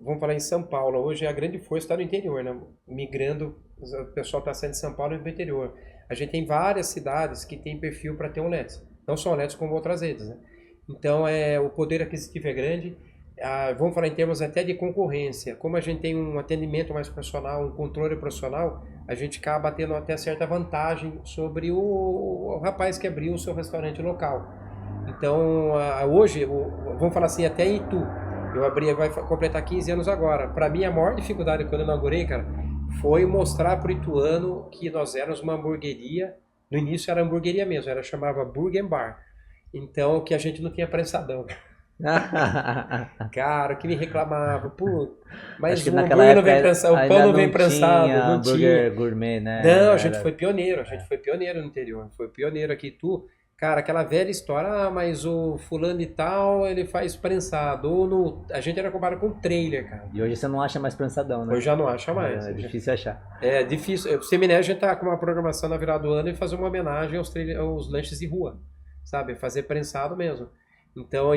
vamos falar em São Paulo, hoje a grande força está no interior, né? Migrando, o pessoal está saindo de São Paulo e para o interior. A gente tem várias cidades que tem perfil para ter OLEDs. Não só OLEDs como outras redes, né? Então, o poder aquisitivo é grande. Vamos falar em termos até de concorrência. Como a gente tem um atendimento mais profissional, um controle profissional, a gente acaba tendo até certa vantagem sobre o rapaz que abriu o seu restaurante local. Então, hoje, vamos falar assim, até em Itu, eu abri, vai completar 15 anos agora. Para mim, a maior dificuldade quando eu inaugurei, cara, foi mostrar para o ituano que nós éramos uma hamburgueria. No início era hamburgueria mesmo, chamava Burger Bar. Então, que a gente não tinha prensadão. Cara, que me reclamava, pô, mas o hambúrguer não vem prensado, o pão não vem prensado, não tinha. Gourmet, né? Não, a gente foi pioneiro no interior, foi pioneiro aqui, cara, aquela velha história, mas o fulano e tal, ele faz prensado, a gente era comparado com um trailer, cara. E hoje você não acha mais prensadão, né? Hoje já não acha mais. É difícil achar. É difícil, o Seminé a gente tá com uma programação na virada do ano e fazer uma homenagem aos lanches de rua, sabe, fazer prensado mesmo. Então,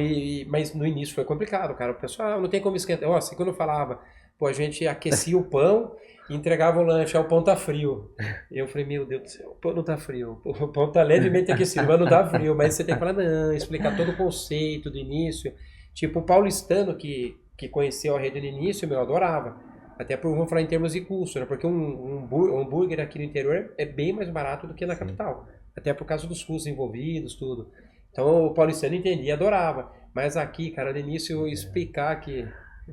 mas no início foi complicado, cara. O pessoal, não tem como esquentar. Assim, quando eu falava, pô, a gente aquecia o pão e entregava o lanche, o pão tá frio. Eu falei, meu Deus do céu, o pão não tá frio. O pão tá levemente aquecido, mas não tá frio. Mas você tem que falar, não, explicar todo o conceito do início. Tipo, o paulistano que conheceu a rede no início, eu adorava. Até vamos falar em termos de custo, né? Porque um hambúrguer aqui no interior é bem mais barato do que na capital. Até por causa dos custos envolvidos, tudo. Então o paulistano entendia e adorava. Mas aqui, cara, no início eu explicar que...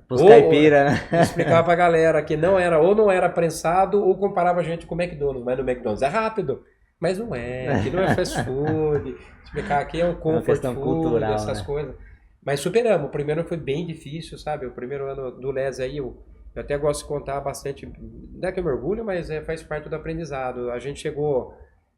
Os caipira, né? Explicar pra galera que não era prensado ou comparava a gente com o McDonald's. Mas no McDonald's é rápido. Mas não é, aqui não é fast food. Explicar aqui é um comfort food, cultural, essas né? coisas. Mas superamos. O primeiro foi bem difícil, sabe? O primeiro ano do Les aí, eu até gosto de contar bastante. Não é que eu me orgulho, mas faz parte do aprendizado. A gente chegou...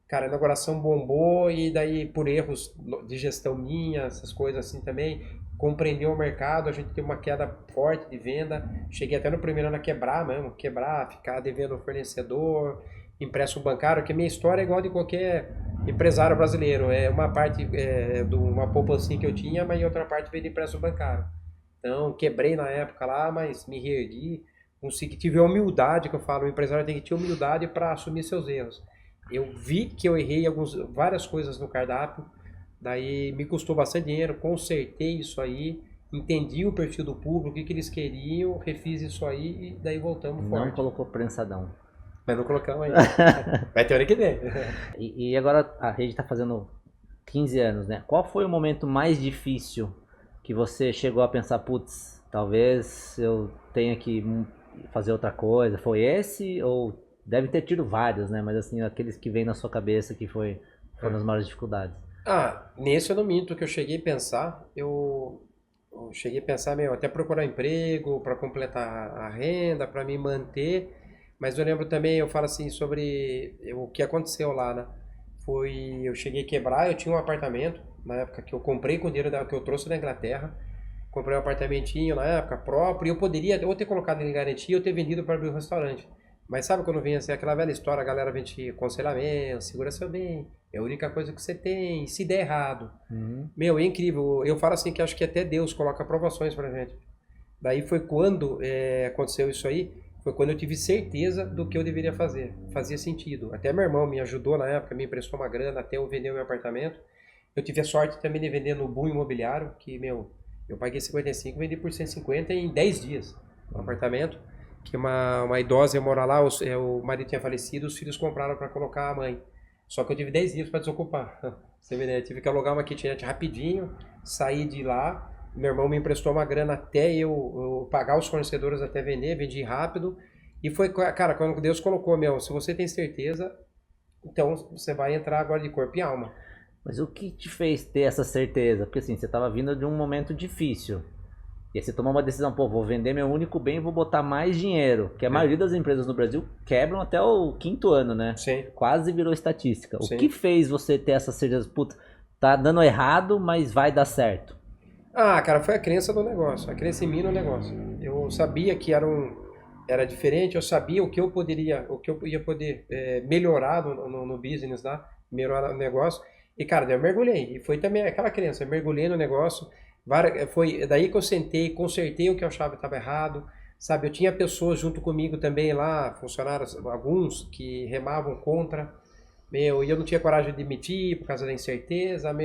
Cara, a inauguração bombou e daí por erros de gestão minha, essas coisas assim também, compreendeu o mercado, a gente teve uma queda forte de venda, cheguei até no primeiro ano a quebrar mesmo, ficar devendo ao fornecedor, empréstimo bancário, que a minha história é igual de qualquer empresário brasileiro, é uma parte de uma poupancinha que eu tinha, mas outra parte veio de empréstimo bancário. Então, quebrei na época lá, mas me reergui, tive a humildade, que eu falo, o empresário tem que ter humildade para assumir seus erros. Eu vi que eu errei várias coisas no cardápio, daí me custou bastante dinheiro, consertei isso aí, entendi o perfil do público, o que eles queriam, refiz isso aí e daí voltamos forte. Não colocou prensadão. Mas não colocamos ainda. Vai ter hora que vem. E agora a rede está fazendo 15 anos, né? Qual foi o momento mais difícil que você chegou a pensar, putz, talvez eu tenha que fazer outra coisa? Foi esse ou... Deve ter tido vários, né? Mas assim, aqueles que vêm na sua cabeça que foram as maiores dificuldades. Nesse eu não minto, que eu cheguei a pensar, até procurar emprego, para completar a renda, para me manter, mas eu lembro também, eu falo assim, sobre o que aconteceu lá, né? Eu cheguei a quebrar, eu tinha um apartamento, na época que eu comprei com o dinheiro que eu trouxe da Inglaterra, comprei um apartamentinho na época próprio, e eu poderia ou ter colocado ele em garantia ou ter vendido para abrir um restaurante. Mas sabe quando vem assim, aquela velha história, a galera vem te aconselhamento, segura seu bem, é a única coisa que você tem, se der errado. Meu, é incrível, eu falo assim que acho que até Deus coloca provações pra gente. Daí foi quando aconteceu isso aí, foi quando eu tive certeza do que eu deveria fazer, fazia sentido. Até meu irmão me ajudou na época, me emprestou uma grana até eu vender o meu apartamento. Eu tive a sorte também de vender no boom imobiliário, que, eu paguei 55, vendi por 150 em 10 dias no apartamento. que uma idosa ia morar lá, o marido tinha falecido, os filhos compraram para colocar a mãe. Só que eu tive 10 dias para desocupar. Você vê, né? Eu tive que alugar uma kitnet rapidinho, sair de lá. Meu irmão me emprestou uma grana até eu pagar os fornecedores até vender, vendi rápido. E foi, cara, quando Deus colocou, se você tem certeza, então você vai entrar agora de corpo e alma. Mas o que te fez ter essa certeza? Porque assim, você estava vindo de um momento difícil. E aí você tomou uma decisão, pô, vou vender meu único bem e vou botar mais dinheiro. Porque a maioria das empresas no Brasil quebram até o 5º ano, né? Sim. Quase virou estatística. Sim. O que fez você ter essa certeza? Puta, tá dando errado, mas vai dar certo. Cara, foi a crença do negócio. A crença em mim no negócio. Eu sabia que era diferente, eu sabia o que eu ia poder melhorar no business lá, melhorar no negócio. E, cara, eu mergulhei. E foi também aquela crença, eu mergulhei no negócio. Foi daí que eu sentei, consertei o que eu achava que estava errado, sabe? Eu tinha pessoas junto comigo também lá, funcionários, alguns que remavam contra, e eu não tinha coragem de demitir por causa da incerteza,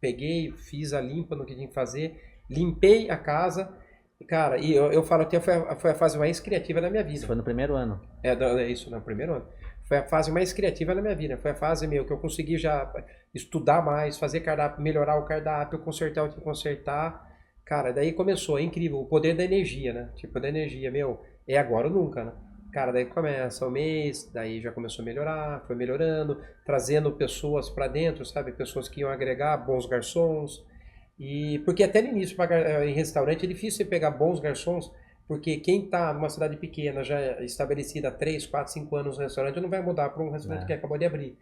peguei, fiz a limpa no que tinha que fazer, limpei a casa, cara, e eu falo até foi a fase mais criativa da minha vida. Isso foi no primeiro ano? É isso, no primeiro ano. Foi a fase mais criativa da minha vida. Foi a fase que eu consegui já estudar mais, fazer cardápio, melhorar o cardápio, consertar o que tinha que consertar. Cara, daí começou, é incrível, o poder da energia, né? Tipo, da energia, é agora ou nunca, né? Cara, daí começa o mês, daí já começou a melhorar, foi melhorando, trazendo pessoas para dentro, sabe? Pessoas que iam agregar, bons garçons. E porque até no início, em restaurante, é difícil você pegar bons garçons, porque quem está numa cidade pequena, já estabelecida há 3, 4, 5 anos no restaurante, não vai mudar para um restaurante que acabou de abrir.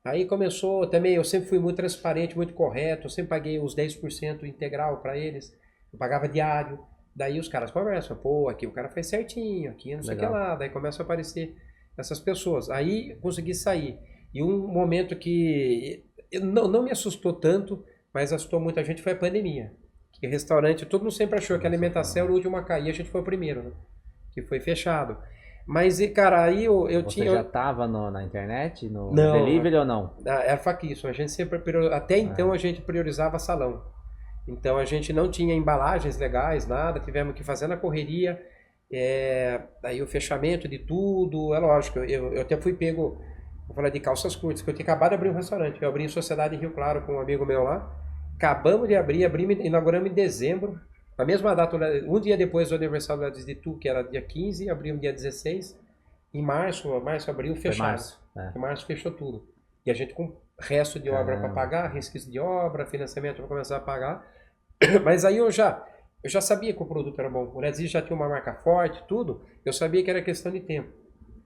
Aí começou também, eu sempre fui muito transparente, muito correto, eu sempre paguei os 10% integral para eles, eu pagava diário. Daí os caras conversam, pô, aqui o cara faz certinho, aqui não sei o que lá. Daí começam a aparecer essas pessoas. Aí consegui sair. E um momento que não me assustou tanto, mas assustou muita gente foi a pandemia. Que restaurante, todo mundo sempre achou que a alimentação era o último a cair, a gente foi o primeiro, né? Que foi fechado. Mas, cara, aí eu tinha... Você já estava na internet, no não, delivery ou não? Era faquíssimo, a gente sempre até então a gente priorizava salão. Então a gente não tinha embalagens legais, nada, tivemos que fazer na correria, aí o fechamento de tudo, é lógico, eu até fui pego, vou falar de calças curtas, que eu tinha acabado de abrir um restaurante, eu abri em Sociedade em Rio Claro com um amigo meu lá, acabamos de abrir, inauguramos em dezembro, na mesma data, um dia depois do aniversário do Lades de Tu, que era dia 15, abrimos dia 16, em março, abril, fechado. Em março fechou tudo. E a gente com resto de obra para pagar, resquício de obra, financiamento para começar a pagar. Mas aí eu já sabia que o produto era bom. O Lades já tinha uma marca forte, tudo. Eu sabia que era questão de tempo.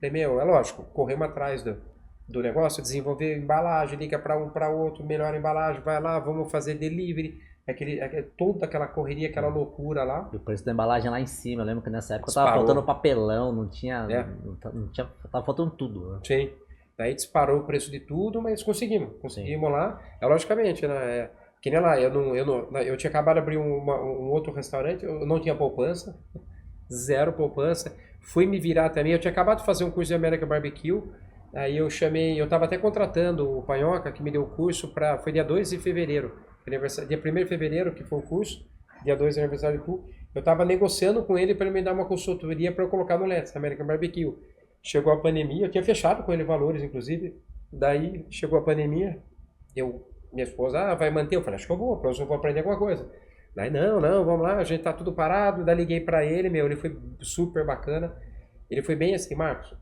É lógico, corremos atrás do negócio, desenvolver embalagem, liga para um para outro, melhora a embalagem, vai lá, vamos fazer delivery, toda aquela correria, aquela loucura lá. E o preço da embalagem lá em cima, eu lembro que nessa época tava faltando papelão, não tinha, tava faltando tudo. Né? Sim, daí disparou o preço de tudo, mas conseguimos lá, logicamente, né, que nem lá, eu tinha acabado de abrir um outro restaurante, eu não tinha poupança, zero poupança, fui me virar também, eu tinha acabado de fazer um curso de American Barbecue. Aí eu estava até contratando o Panhoca, que me deu o curso, foi dia 2 de fevereiro, dia 1º de fevereiro que foi o curso, dia 2 é aniversário do Tu, eu estava negociando com ele para ele me dar uma consultoria para eu colocar no Let's, American Barbecue. Chegou a pandemia, eu tinha fechado com ele valores, inclusive, daí chegou a pandemia, minha esposa, vai manter? Eu falei, acho que eu vou aprender alguma coisa. Daí, não, vamos lá, a gente tá tudo parado, daí liguei para ele, ele foi super bacana, ele foi bem assim, Marcos,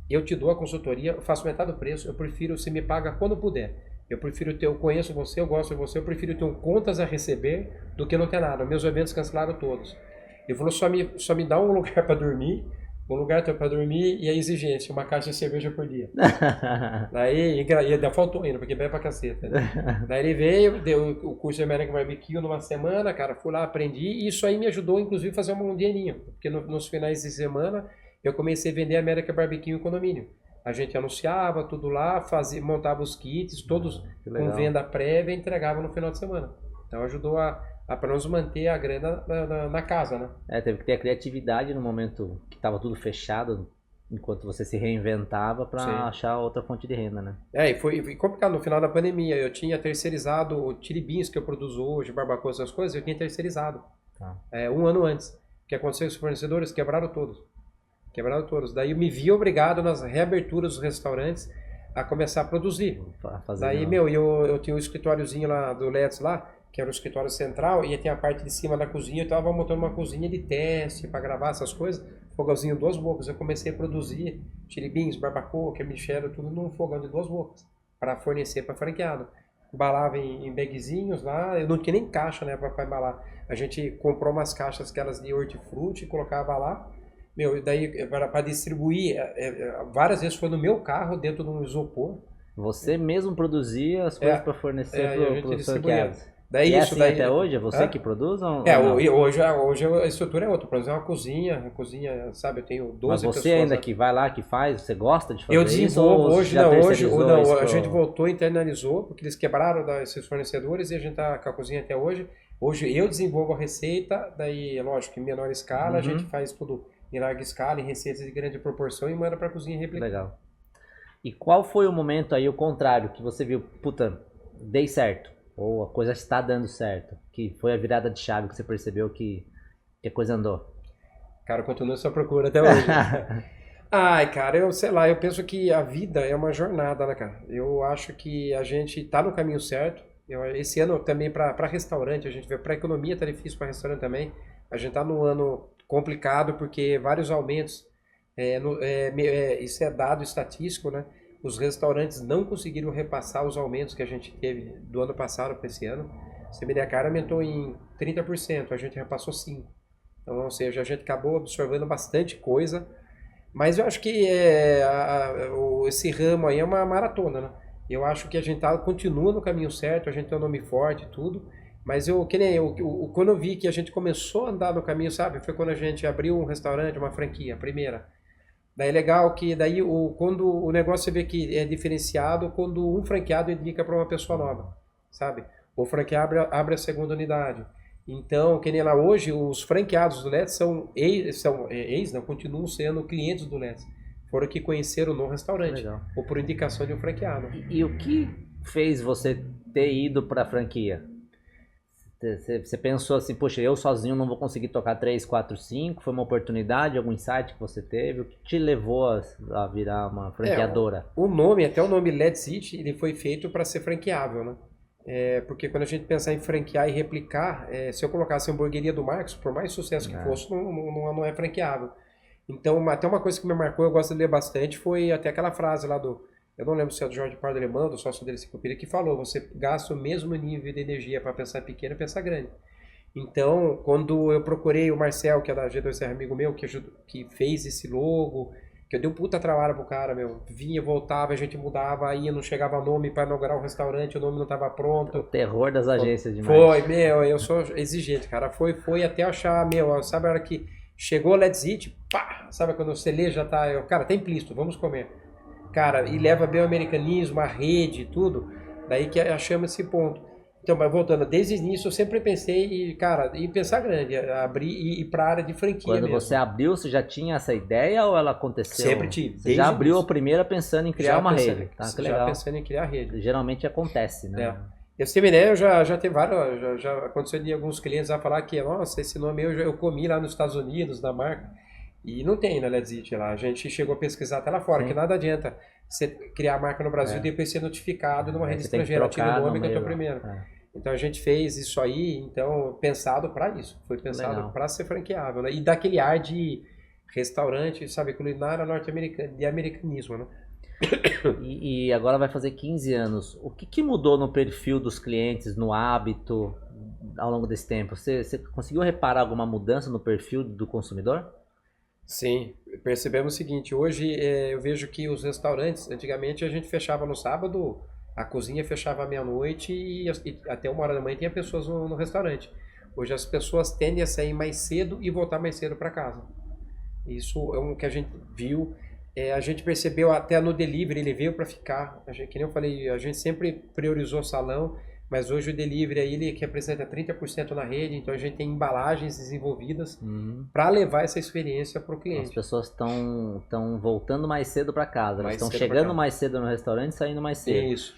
eu te dou a consultoria, eu faço metade do preço, eu prefiro, você me paga quando puder. Eu prefiro eu conheço você, eu gosto de você, eu prefiro ter contas a receber do que não ter nada. Meus eventos cancelaram todos. Ele falou, só me dá um lugar para dormir, e a exigência, uma caixa de cerveja por dia. Daí faltou ainda, porque bebe pra caceta. Né? Daí ele veio, deu o curso de American Barbecue numa semana, cara, fui lá, aprendi, e isso aí me ajudou, inclusive, a fazer um dinheirinho. Porque nos finais de semana, eu comecei a vender American Barbecue em condomínio. A gente anunciava tudo lá, montava os kits, todos com venda prévia e entregava no final de semana. Então ajudou a pelo menos manter a grana na casa, né? Teve que ter a criatividade no momento que estava tudo fechado, enquanto você se reinventava para achar outra fonte de renda, né? E foi complicado no final da pandemia. Eu tinha terceirizado o tiribins que eu produzo hoje, barbacoa, essas coisas, eu tinha terceirizado. Um ano antes. O que aconteceu? Os fornecedores quebraram todos. Quebraram todos. Daí eu me vi obrigado nas reaberturas dos restaurantes a começar a produzir. Daí, eu tinha um escritóriozinho lá do Let's lá, que era o escritório central, e tinha a parte de cima da cozinha, eu tava montando uma cozinha de teste para gravar essas coisas, fogãozinho 2 bocas. Eu comecei a produzir chili barbacoa, queimichero, tudo num fogão de 2 bocas, para fornecer para franqueado. Embalava em bagzinhos lá, eu não tinha nem caixa, né, para embalar. A gente comprou umas caixas, aquelas de hortifruti, colocava lá. Daí para distribuir, várias vezes foi no meu carro, dentro de um isopor. Você mesmo produzia as coisas para fornecer para os franqueados. Daí e isso, assim até hoje? É você que produz? Hoje a estrutura é outra. Produzir uma cozinha, sabe, eu tenho 12 pessoas. Mas você ainda que vai lá, que faz, você gosta de fazer isso? Eu desenvolvo, a gente voltou, internalizou, porque eles quebraram esses fornecedores e a gente está com a cozinha até hoje. Hoje eu desenvolvo a receita, daí, lógico, em menor escala, a gente faz tudo em larga escala, em receitas de grande proporção e manda para a cozinha replicar. Legal. E qual foi o momento aí, o contrário, que você viu, puta, dei certo? Ou a coisa está dando certo? Que foi a virada de chave que você percebeu que a coisa andou? Cara, eu continuo essa procura até hoje. Ai, cara, eu sei lá, eu penso que a vida é uma jornada, né, cara? Eu acho que a gente tá no caminho certo. Esse ano também para restaurante, a gente vê, para economia tá difícil, para restaurante também. A gente tá num ano complicado porque vários aumentos, isso é dado estatístico, né? Os restaurantes não conseguiram repassar os aumentos que a gente teve do ano passado para esse ano. A CBDK aumentou em 30%, a gente repassou 5%. Então, ou seja, a gente acabou absorvendo bastante coisa. Mas eu acho que esse ramo aí é uma maratona, né? Eu acho que a gente continua no caminho certo, a gente tem um nome forte e tudo. Mas quando eu vi que a gente começou a andar no caminho, sabe? Foi quando a gente abriu um restaurante, uma franquia, a primeira. Daí é legal que quando o negócio você vê que é diferenciado, quando um franqueado indica para uma pessoa nova, sabe? O franqueado abre a segunda unidade. Então, que nem lá hoje, os franqueados do Let's não, continuam sendo clientes do Let's. Foram que conheceram no restaurante, legal, ou por indicação de um franqueado. E o que fez você ter ido para a franquia? Você pensou assim, poxa, eu sozinho não vou conseguir tocar 3, 4, 5, foi uma oportunidade, algum insight que você teve? O que te levou a virar uma franqueadora? Até o nome Let's Eat, ele foi feito para ser franqueável, né? Porque quando a gente pensar em franquear e replicar, se eu colocasse a hamburgueria do Marcos, por mais sucesso que fosse, não é franqueável. Então, até uma coisa que me marcou, eu gosto de ler bastante, foi até aquela frase lá eu não lembro se é do Jorge Pardo Alemão, do sócio dele, Ciclopira, que falou, você gasta o mesmo nível de energia para pensar pequeno e pensar grande. Então, quando eu procurei o Marcel, que é da G2R, amigo meu, que fez esse logo, que eu dei um puta trabalho pro cara, vinha, voltava, a gente mudava, aí não chegava nome para inaugurar o restaurante, o nome não estava pronto. O terror das agências de marketing. Eu sou exigente, cara, foi até achar, sabe a hora que chegou o Let's Eat, pá, sabe quando você lê, já tá, cara, tá implícito, vamos comer. Cara, e leva bem o americanismo, a rede e tudo, daí que achamos esse ponto. Então, mas voltando, desde o início eu sempre pensei, em pensar grande, abrir e ir para a área de franquia. Quando mesmo. Você abriu, você já tinha essa ideia ou ela aconteceu? Sempre tive. Você já abriu a primeira pensando em criar uma rede. Tá, que legal. Já pensando em criar rede. Geralmente acontece, né? Esse ideia eu já teve vários, já aconteceu de alguns clientes a falar que, nossa, esse nome eu comi lá nos Estados Unidos, na marca. E não tem na Let's Eat lá. A gente chegou a pesquisar até lá fora, sim, que nada adianta você criar a marca no Brasil e depois ser notificado numa rede estrangeira. Tira o nome que eu tô primeiro. Então a gente fez isso aí, então, pensado para isso. Foi pensado para ser franqueável, né? E daquele ar de restaurante, sabe, culinária norte-americana, de americanismo, né? E agora vai fazer 15 anos. O que mudou no perfil dos clientes, no hábito, ao longo desse tempo? Você conseguiu reparar alguma mudança no perfil do consumidor? Sim, percebemos o seguinte, hoje eu vejo que os restaurantes, antigamente a gente fechava no sábado, a cozinha fechava à meia-noite e até 1h da manhã tinha pessoas no restaurante. Hoje as pessoas tendem a sair mais cedo e voltar mais cedo para casa. Isso é o que a gente viu, a gente percebeu até no delivery, ele veio para ficar. Que nem eu falei, a gente sempre priorizou o salão, mas hoje o delivery aí, ele representa 30% na rede, então a gente tem embalagens desenvolvidas para levar essa experiência para o cliente. As pessoas estão voltando mais cedo para casa, elas estão chegando mais cedo no restaurante e saindo mais cedo. Isso.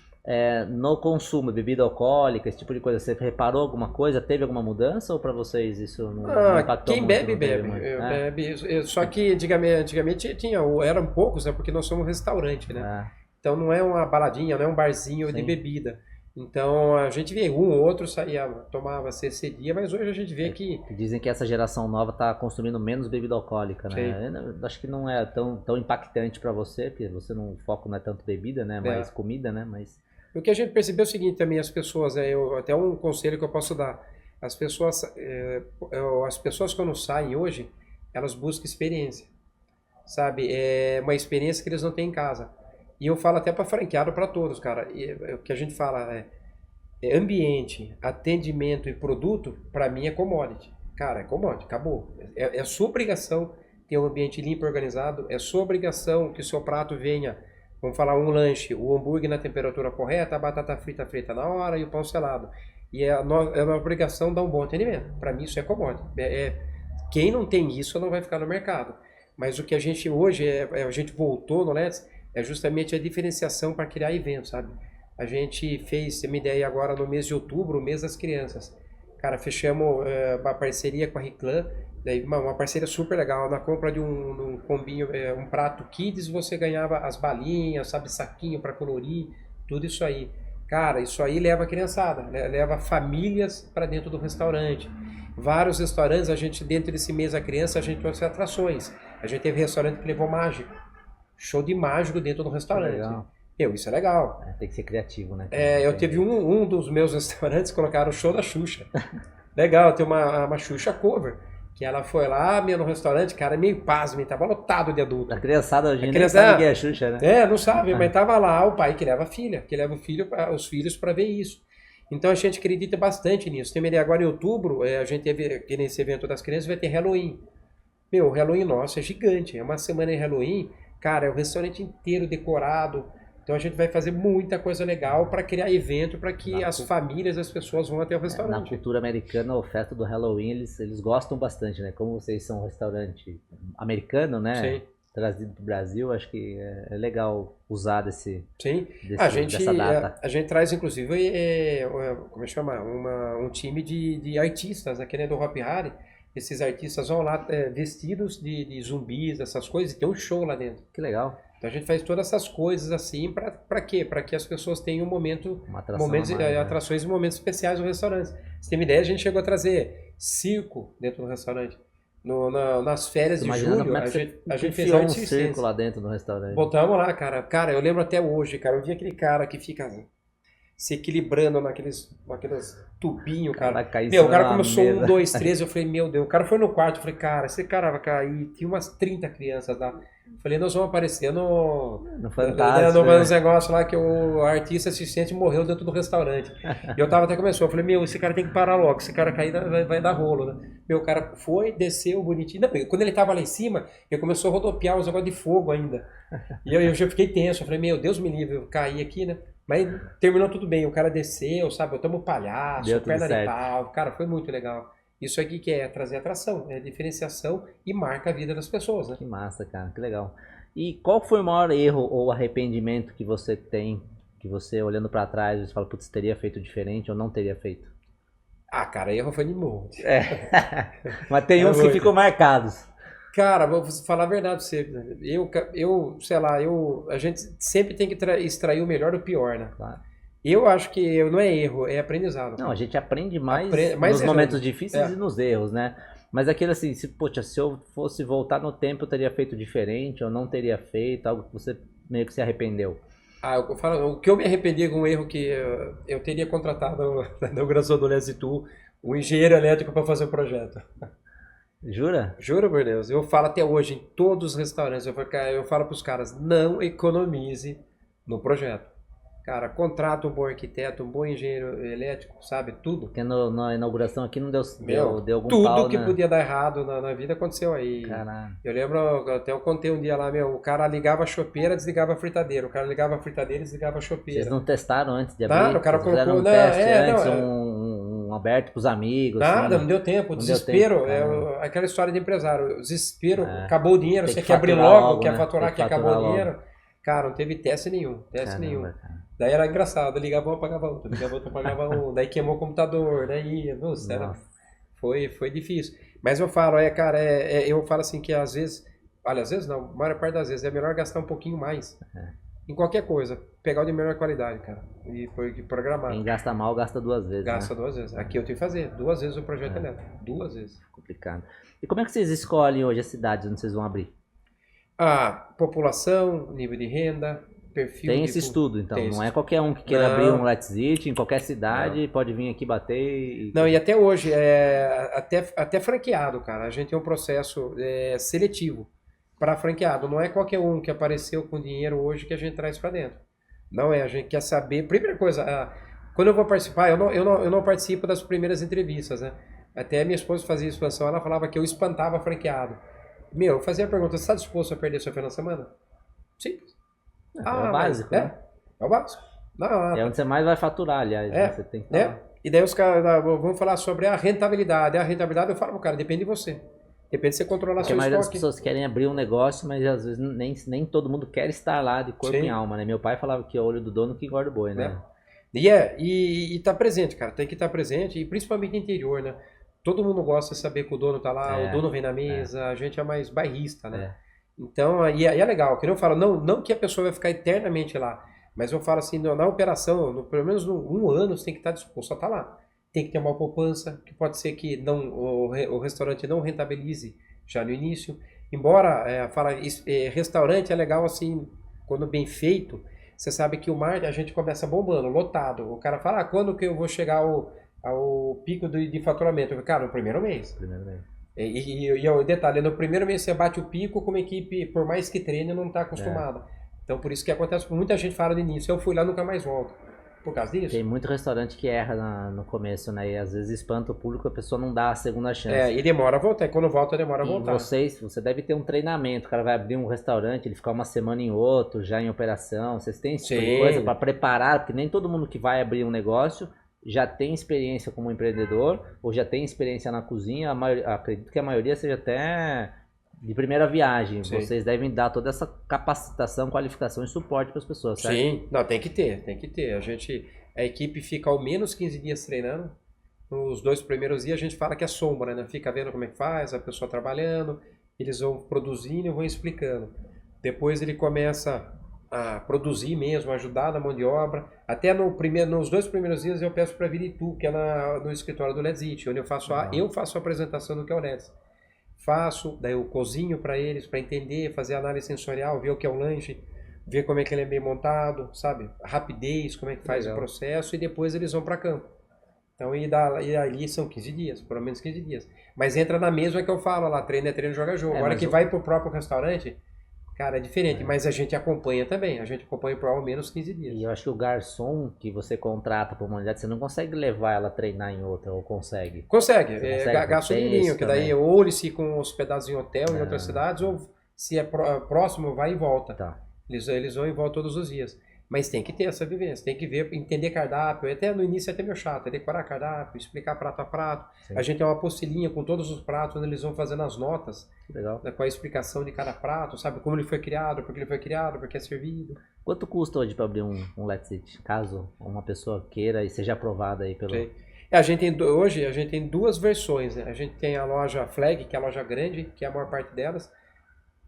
no consumo, bebida alcoólica, esse tipo de coisa, você reparou alguma coisa? Teve alguma mudança ou para vocês isso não impactou quem muito? bebe, bebe. Bebe. Só que antigamente eram poucos, né? Porque nós somos um restaurante, né? Então não é uma baladinha, não é um barzinho de bebida. Então a gente vê um ou outro saía, tomava, cedia, mas hoje a gente vê que... Dizem que essa geração nova está consumindo menos bebida alcoólica, né? Eu acho que não é tão impactante para você, porque você o foco não é tanto bebida, né? Mais comida, né? Mas... O que a gente percebeu é o seguinte também, as pessoas, até um conselho que eu posso dar, as pessoas quando saem hoje, elas buscam experiência, sabe? É uma experiência que eles não têm em casa. E eu falo até para franqueado, para todos, cara. O que a gente fala é ambiente, atendimento e produto, para mim é commodity. Cara, é commodity, acabou. É sua obrigação ter um ambiente limpo e organizado, é sua obrigação que o seu prato venha, vamos falar um lanche, o hambúrguer na temperatura correta, a batata frita na hora e o pão selado. E é uma obrigação dar um bom atendimento. Para mim isso é commodity. Quem não tem isso não vai ficar no mercado. Mas o que a gente hoje, a gente voltou no Let's, é justamente a diferenciação para criar eventos, sabe? A gente fez, tem uma ideia agora no mês de outubro, o mês das crianças. Cara, fechamos uma parceria com a Riclan, daí uma parceria super legal. Na compra de um combinho, um prato kids, você ganhava as balinhas, sabe, saquinho para colorir, tudo isso aí. Cara, isso aí leva a criançada, leva famílias para dentro do restaurante. Vários restaurantes, a gente, dentro desse mês da criança, a gente trouxe atrações. A gente teve restaurante que levou mágico. Show de mágico dentro do restaurante. Legal. Isso é legal. Tem que ser criativo, né? Eu teve um dos meus restaurantes colocaram o show da Xuxa. Legal, tem uma Xuxa cover. Que ela foi lá, no restaurante, cara, meio pasme, tava lotado de adulto. A criançada hoje nem sabe quem é a Xuxa, né? Não sabe, mas tava lá o pai que leva a filha, que leva os filhos para ver isso. Então a gente acredita bastante nisso. Tem uma ideia agora em outubro, a gente teve, nesse evento das crianças, vai ter Halloween. O Halloween nosso é gigante, é uma semana em Halloween. Cara, é o restaurante inteiro decorado. Então a gente vai fazer muita coisa legal para criar evento para que as famílias, as pessoas vão até o restaurante. Na cultura americana, a oferta do Halloween, eles gostam bastante, né? Como vocês são um restaurante americano, né? Sim. Trazido para o Brasil, acho que é legal usar dessa data. A gente traz, inclusive, como é que chama? Um time de artistas, né? Que nem do Hop Hari. Esses artistas vão lá vestidos de zumbis, essas coisas, e tem um show lá dentro. Que legal. Então a gente faz todas essas coisas assim, para quê? Para que as pessoas tenham atrações e momentos especiais no restaurante. Você tem uma ideia, a gente chegou a trazer circo dentro do restaurante. Nas férias de julho, a gente fez um circo lá dentro do restaurante. Botamos lá, cara. Cara, eu lembro até hoje, cara. Eu vi aquele cara que fica se equilibrando naqueles tubinhos, cara. O cara começou 1, 2, 3, eu falei, meu Deus. O cara foi no quarto, eu falei, cara, esse cara vai cair. Tinha umas 30 crianças lá. Eu falei, nós vamos aparecer no Fantástico. Nos negócios lá que o artista assistente morreu dentro do restaurante. E eu tava até começou, eu falei, esse cara tem que parar logo, esse cara cair vai dar rolo, né? O cara foi, desceu bonitinho. Não, quando ele tava lá em cima, ele começou a rodopiar uns negócios de fogo ainda. E eu já fiquei tenso, eu falei, meu Deus me livre, eu caí aqui, né? Mas terminou tudo bem, o cara desceu, sabe? Botamos palhaço, perna de pau. Cara, foi muito legal. Isso aqui que é trazer atração, é diferenciação e marca a vida das pessoas, né? Que massa, cara, que legal. E qual foi o maior erro ou arrependimento que você tem, que você olhando pra trás, você fala, putz, teria feito diferente ou não teria feito? Cara, erro foi de monte. Mas tem uns que ficam marcados. Cara, vou falar a verdade pra você. A gente sempre tem que extrair o melhor do pior, né? Claro. Eu acho que não é erro, é aprendizado. Não, a gente aprende mais nos momentos difíceis e nos erros, né? Mas aquilo assim, se eu fosse voltar no tempo, eu teria feito diferente, ou não teria feito, algo que você meio que se arrependeu. Eu falo, o que eu me arrependi com um erro que eu teria contratado na inauguração do Lesitu, o engenheiro elétrico para fazer o projeto. Jura? Juro por Deus. Eu falo até hoje em todos os restaurantes, eu falo para os caras, não economize no projeto. Cara, contrata um bom arquiteto, um bom engenheiro elétrico, sabe? Tudo. Porque na inauguração aqui não deu algum tudo pau, que né? podia dar errado na vida aconteceu aí. Caralho. Eu lembro, até eu contei um dia lá, o cara ligava a chopeira, desligava a fritadeira. O cara ligava a fritadeira e desligava a chopeira. Vocês não testaram antes de abrir? Não, o cara colocou... Um teste antes, um aberto pros amigos? Nada, assim, não deu tempo. O desespero, aquela história de empresário. O desespero, acabou o dinheiro, você quer abrir logo, logo, quer faturar, quer acabou o dinheiro. Cara, não teve teste nenhum. Caramba, cara. Daí era engraçado, ligava um, apagava outro, ligava outro, apagava um, daí queimou o computador, daí, nossa, foi difícil. Mas eu falo, cara, eu falo assim que às vezes, olha, às vezes não, a maior parte das vezes é melhor gastar um pouquinho mais em qualquer coisa, pegar o de melhor qualidade, cara, e programar. Quem gasta mal, gasta 2 vezes, Gasta 2 vezes. Aqui eu tenho que fazer 2 vezes o projeto elétrico, 2 vezes. Complicado. E como é que vocês escolhem hoje as cidades onde vocês vão abrir? População, nível de renda, perfil. Tem esse estudo, então. Não é qualquer um que queira abrir um Let's Eat em qualquer cidade, pode vir aqui bater e... Não, e até hoje, até franqueado, cara, a gente tem um processo seletivo para franqueado. Não é qualquer um que apareceu com dinheiro hoje que a gente traz para dentro. Não é, a gente quer saber... Primeira coisa, quando eu vou participar, eu não participo das primeiras entrevistas, né? Até minha esposa fazia expansão, ela falava que eu espantava franqueado. Eu fazia a pergunta, você está disposto a perder seu final de semana? Simples. É o básico, né? É o básico. É onde você mais vai faturar, aliás. Né? Você tem que E daí os caras vão falar sobre a rentabilidade. A rentabilidade eu falo, cara, depende de você. Depende de você controlar seu estoque. Porque a maioria das pessoas querem abrir um negócio, mas às vezes nem todo mundo quer estar lá de corpo e alma, né? Meu pai falava que é o olho do dono que engorda o boi, né? E tá presente, cara. Tem que estar presente, e principalmente no interior, né? Todo mundo gosta de saber que o dono tá lá, o dono vem na mesa, a gente é mais bairrista, né? Então, e é legal, que eu falo, não que a pessoa vai ficar eternamente lá, mas eu falo assim, na operação, pelo menos um ano você tem que estar disposto a estar lá. Tem que ter uma poupança, que pode ser que o restaurante não rentabilize já no início. Embora, restaurante é legal assim, quando bem feito, você sabe que o marketing a gente começa bombando, lotado. O cara fala, quando que eu vou chegar ao pico de faturamento? Eu falo, cara, no primeiro mês. E o detalhe, no primeiro mês você bate o pico com uma equipe, por mais que treine, não está acostumada. Então por isso que acontece, muita gente fala no início, eu fui lá, nunca mais volto. Por causa disso. Tem muito restaurante que erra no começo, né? E às vezes espanta o público, a pessoa não dá a segunda chance. E demora a voltar, e quando volta demora a voltar. Você deve ter um treinamento, o cara vai abrir um restaurante, ele ficar uma semana em outro, já em operação, vocês têm esse tipo de coisa para preparar, porque nem todo mundo que vai abrir um negócio já tem experiência como empreendedor, ou já tem experiência na cozinha, acredito que a maioria seja até de primeira viagem. Sim. Vocês devem dar toda essa capacitação, qualificação e suporte para as pessoas, certo? Sim, não, tem que ter. A equipe fica ao menos 15 dias treinando. Nos 2 primeiros dias a gente fala que é sombra, né? Fica vendo como é que faz, a pessoa trabalhando, eles vão produzindo e vão explicando. Depois ele começa a produzir mesmo, ajudar na mão de obra. Até nos 2 primeiros dias eu peço para vir Itu, que é no escritório do Let's Eat, onde eu faço a apresentação do que é o Let's. Daí eu cozinho para eles, para entender, fazer análise sensorial, ver o que é o lanche, ver como é que ele é bem montado, sabe? A rapidez, como é que faz o processo, e depois eles vão para campo. Então, e ali são 15 dias, pelo menos 15 dias. Mas entra na mesma que eu falo lá, treino é treino, joga jogo. Agora que vai pro próprio restaurante, cara, é diferente, mas a gente acompanha também, a gente acompanha por ao menos 15 dias. E eu acho que o garçom que você contrata para uma unidade, você não consegue levar ela a treinar em outra, ou consegue? Consegue, gasta um dinheirinho, que daí ou eles ficam hospedados em hotel em outras cidades, ou se é próximo, vai e volta. Tá. Eles vão e voltam todos os dias. Mas tem que ter essa vivência, tem que ver, entender cardápio. Até no início é até meio chato, é decorar cardápio, explicar prato a prato. Sim. A gente tem uma apostilinha com todos os pratos, onde eles vão fazendo as notas. Legal. Com a explicação de cada prato, sabe? Como ele foi criado, por que ele foi criado, por que é servido. Quanto custa hoje para abrir um Let's Eat? Caso uma pessoa queira e seja aprovada aí pelo... Sim. Hoje a gente tem 2 versões, né? A gente tem a loja Flag, que é a loja grande, que é a maior parte delas.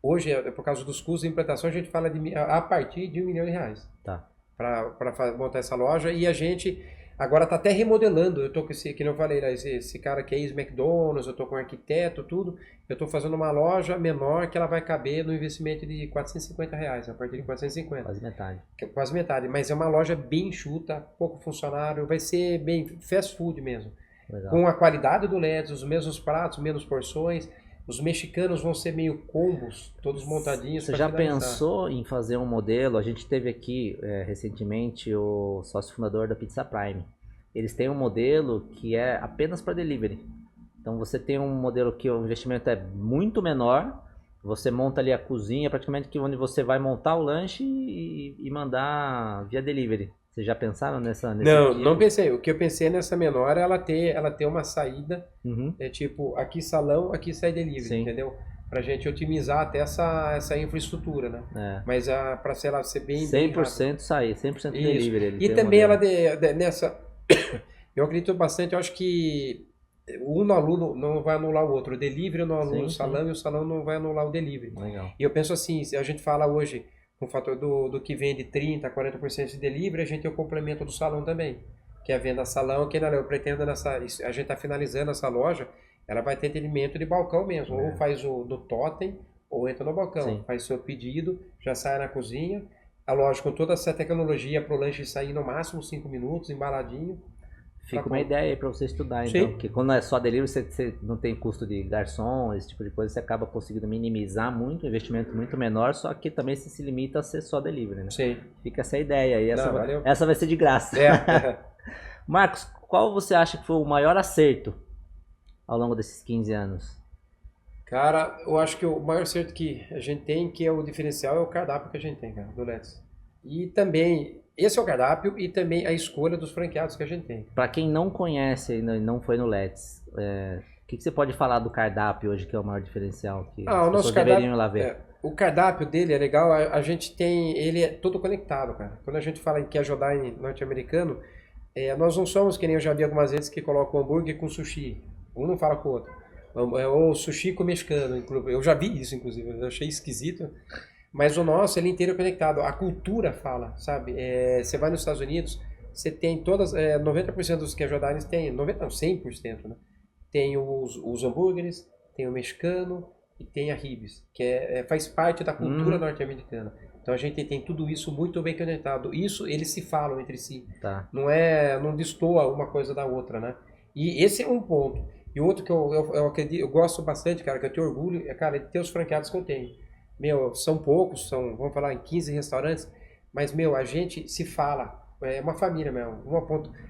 Hoje, por causa dos custos de implantação, a gente fala a partir de R$1 milhão. Tá. Para montar essa loja. E a gente agora está até remodelando. Eu tô com que eu falei, esse cara que é ex-McDonald's, eu tô com um arquiteto, tudo. Eu tô fazendo uma loja menor que ela vai caber no investimento de R$450, a partir de 450. Quase metade. Quase metade. Mas é uma loja bem enxuta, pouco funcionário, vai ser bem fast food mesmo. Legal. Com a qualidade do LED, os mesmos pratos, menos porções. Os mexicanos vão ser meio combos, todos montadinhos. Você já pensou em fazer um modelo? A gente teve aqui recentemente o sócio fundador da Pizza Prime. Eles têm um modelo que é apenas para delivery. Então você tem um modelo que o investimento é muito menor. Você monta ali a cozinha, praticamente que onde você vai montar o lanche e mandar via delivery. Vocês já pensaram nesse Não pensei. O que eu pensei nessa menor é ela ter uma saída, tipo, aqui salão, aqui sai delivery, entendeu? pra gente otimizar até essa infraestrutura, né? É. Mas para, sei lá, ser bem 100% sair, 100% rápido. Isso. delivery. Ele E tem um também ela modelo. nessa, eu acredito bastante, eu acho que um no aluno não vai anular o outro. O delivery não anula o Sim, salão sim. e o salão não vai anular o delivery. Legal. E eu penso assim, se a gente fala hoje com o fator do que vende 30%, 40% de delivery, a gente tem o complemento do salão também, que é a venda salão, que eu pretendo a gente está finalizando essa loja, ela vai ter atendimento de balcão mesmo, ou faz do totem, ou entra no balcão, Sim. faz seu pedido, já sai na cozinha, a loja com toda essa tecnologia para o lanche sair no máximo 5 minutos, embaladinho. Fica uma ideia aí para você estudar, então. Sim. Porque quando é só delivery, você não tem custo de garçom, esse tipo de coisa, você acaba conseguindo minimizar muito, um investimento muito menor, só que também você se limita a ser só delivery, né? Sim. Fica essa ideia aí. Valeu. Essa vai ser de graça. Marcos, qual você acha que foi o maior acerto ao longo desses 15 anos? Cara, eu acho que o maior acerto que a gente tem, que é o diferencial, é o cardápio que a gente tem, cara, do Let's. E também, esse é o cardápio e também a escolha dos franqueados que a gente tem. Para quem não conhece e não foi no Let's, o que você pode falar do cardápio hoje, que é o maior diferencial? Que as pessoas deveriam ir lá ver. O cardápio dele é legal, a gente tem, ele é todo conectado, cara. Quando a gente fala em casual dining norte-americano, nós não somos, que nem eu já vi algumas vezes, que colocam hambúrguer com sushi. Um não fala com o outro. Ou sushi com mexicano. Eu já vi isso, inclusive. Eu achei esquisito. Mas o nosso, ele inteiro é conectado. A cultura fala, sabe? Você vai nos Estados Unidos, você tem todas... 90% dos casual diners tem... 90%, não, 100%, né? Tem os hambúrgueres, tem o mexicano e tem a ribs, que faz parte da cultura norte-americana. Então a gente tem tudo isso muito bem conectado. Isso, eles se falam entre si. Tá. Não destoa uma coisa da outra, né? E esse é um ponto. E outro que eu acredito, eu gosto bastante, cara, que eu tenho orgulho, cara, de ter os franqueados que eu tenho. Meu, são poucos, vamos falar, em 15 restaurantes, mas, meu, a gente se fala. É uma família mesmo.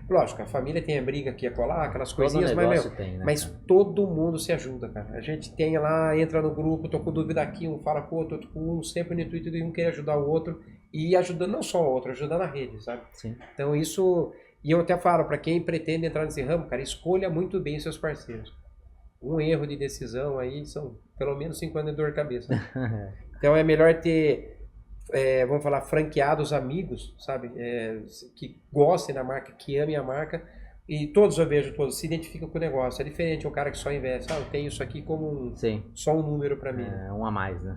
Lógico, a família tem a briga aqui a colar, aquelas coisinhas, mas, meu, tem, né, mas todo mundo se ajuda, cara. A gente tem lá, entra no grupo, tô com dúvida aqui, um fala com o outro com um, sempre no intuito de um querer ajudar o outro e ajudando não só o outro, ajudando a rede, sabe? Sim. Então isso, e eu até falo, para quem pretende entrar nesse ramo, cara, escolha muito bem seus parceiros. Um erro de decisão aí são pelo menos 5 anos de dor de cabeça. Então é melhor ter, vamos falar, franqueados amigos, sabe? Que gostem da marca, que amem a marca. E todos, eu vejo, todos se identificam com o negócio. É diferente um cara que só investe. Eu tenho isso aqui como só um número para mim. Um a mais, né?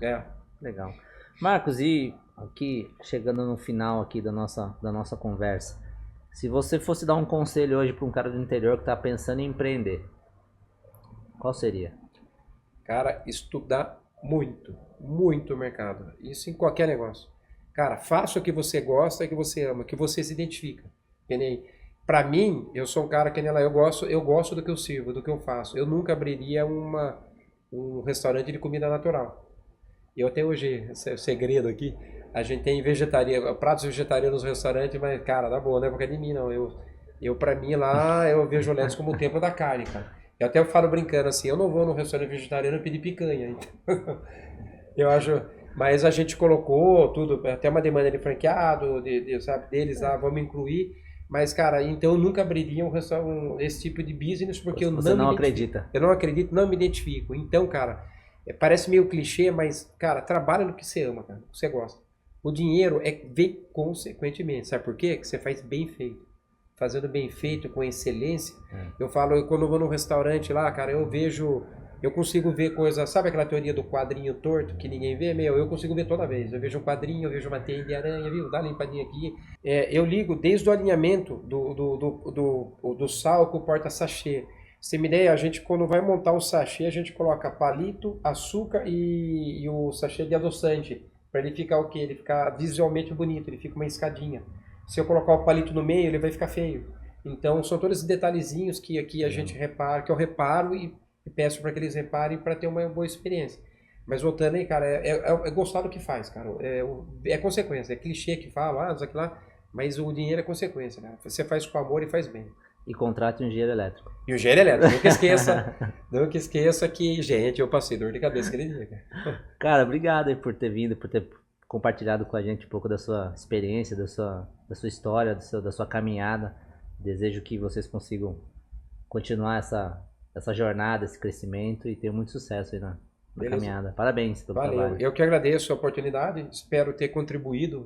Legal. Marcos, e aqui, chegando no final aqui da nossa conversa, se você fosse dar um conselho hoje para um cara do interior que está pensando em empreender, qual seria? Cara, estudar muito o mercado. Isso em qualquer negócio. Cara, faça o que você gosta, que você ama, que você se identifica. Que nem, pra mim, eu sou um cara que nem lá, eu gosto do que eu sirvo, do que eu faço. Eu nunca abriria um restaurante de comida natural. Eu até hoje, esse é o segredo aqui, a gente tem pratos vegetarianos no restaurante, mas, cara, dá boa, não é porque é de mim, não. Eu pra mim lá, eu vejo o Let's como o templo da carne, cara. Eu até falo brincando assim, eu não vou no restaurante vegetariano pedir picanha. Então, eu acho, mas a gente colocou tudo, até uma demanda de franqueado, sabe, deles lá, vamos incluir. Mas, cara, então eu nunca abriria esse tipo de business porque Você não acredita. Eu não acredito, não me identifico. Então, cara, parece meio clichê, mas, cara, trabalha no que você ama, cara, no que você gosta. O dinheiro vem consequentemente, sabe por quê? Que você faz bem feito. Fazendo bem feito, com excelência. Eu falo, quando eu vou num restaurante lá, cara, eu consigo ver coisas, sabe aquela teoria do quadrinho torto que ninguém vê? Eu consigo ver toda vez. Eu vejo um quadrinho, eu vejo uma teia de aranha, viu? Dá uma limpadinha aqui. Eu ligo desde o alinhamento do sal com o porta-sachê. Você me ideia, a gente quando vai montar o sachê, a gente coloca palito, açúcar e o sachê de adoçante. Para ele ficar o quê? Ele ficar visualmente bonito, ele fica uma escadinha. Se eu colocar o palito no meio, ele vai ficar feio. Então, são todos esses detalhezinhos que aqui a gente repara, que eu reparo e peço para que eles reparem para ter uma boa experiência. Mas voltando aí, cara, é gostar do que faz, cara. É consequência, é clichê que fala, isso aqui lá, mas o dinheiro é consequência, cara. Você faz com amor e faz bem. E contrate um engenheiro elétrico. E o engenheiro elétrico, nunca esqueça que, gente, eu passei dor de cabeça aquele dia, cara. Cara, obrigado aí por ter vindo, por ter compartilhado com a gente um pouco da sua experiência, da sua história, da sua caminhada. Desejo que vocês consigam continuar essa jornada, esse crescimento e ter muito sucesso aí na Beleza. caminhada. Parabéns pelo Valeu. trabalho. Eu que agradeço a oportunidade. Espero ter contribuído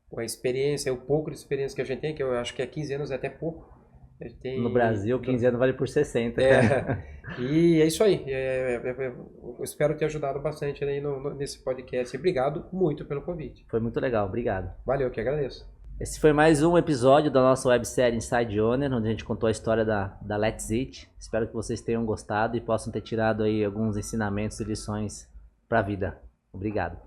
com a experiência, o pouco de experiência que a gente tem, que eu acho que 15 anos é até pouco. A gente tem... No Brasil, 15 anos vale por 60, cara. E é isso aí. Eu espero ter ajudado bastante aí nesse podcast. Obrigado muito pelo convite. Foi muito legal, obrigado. Valeu, que agradeço. Esse foi mais um episódio da nossa websérie Inside Owner, onde a gente contou a história da Let's Eat. Espero que vocês tenham gostado e possam ter tirado aí alguns ensinamentos e lições para a vida. Obrigado.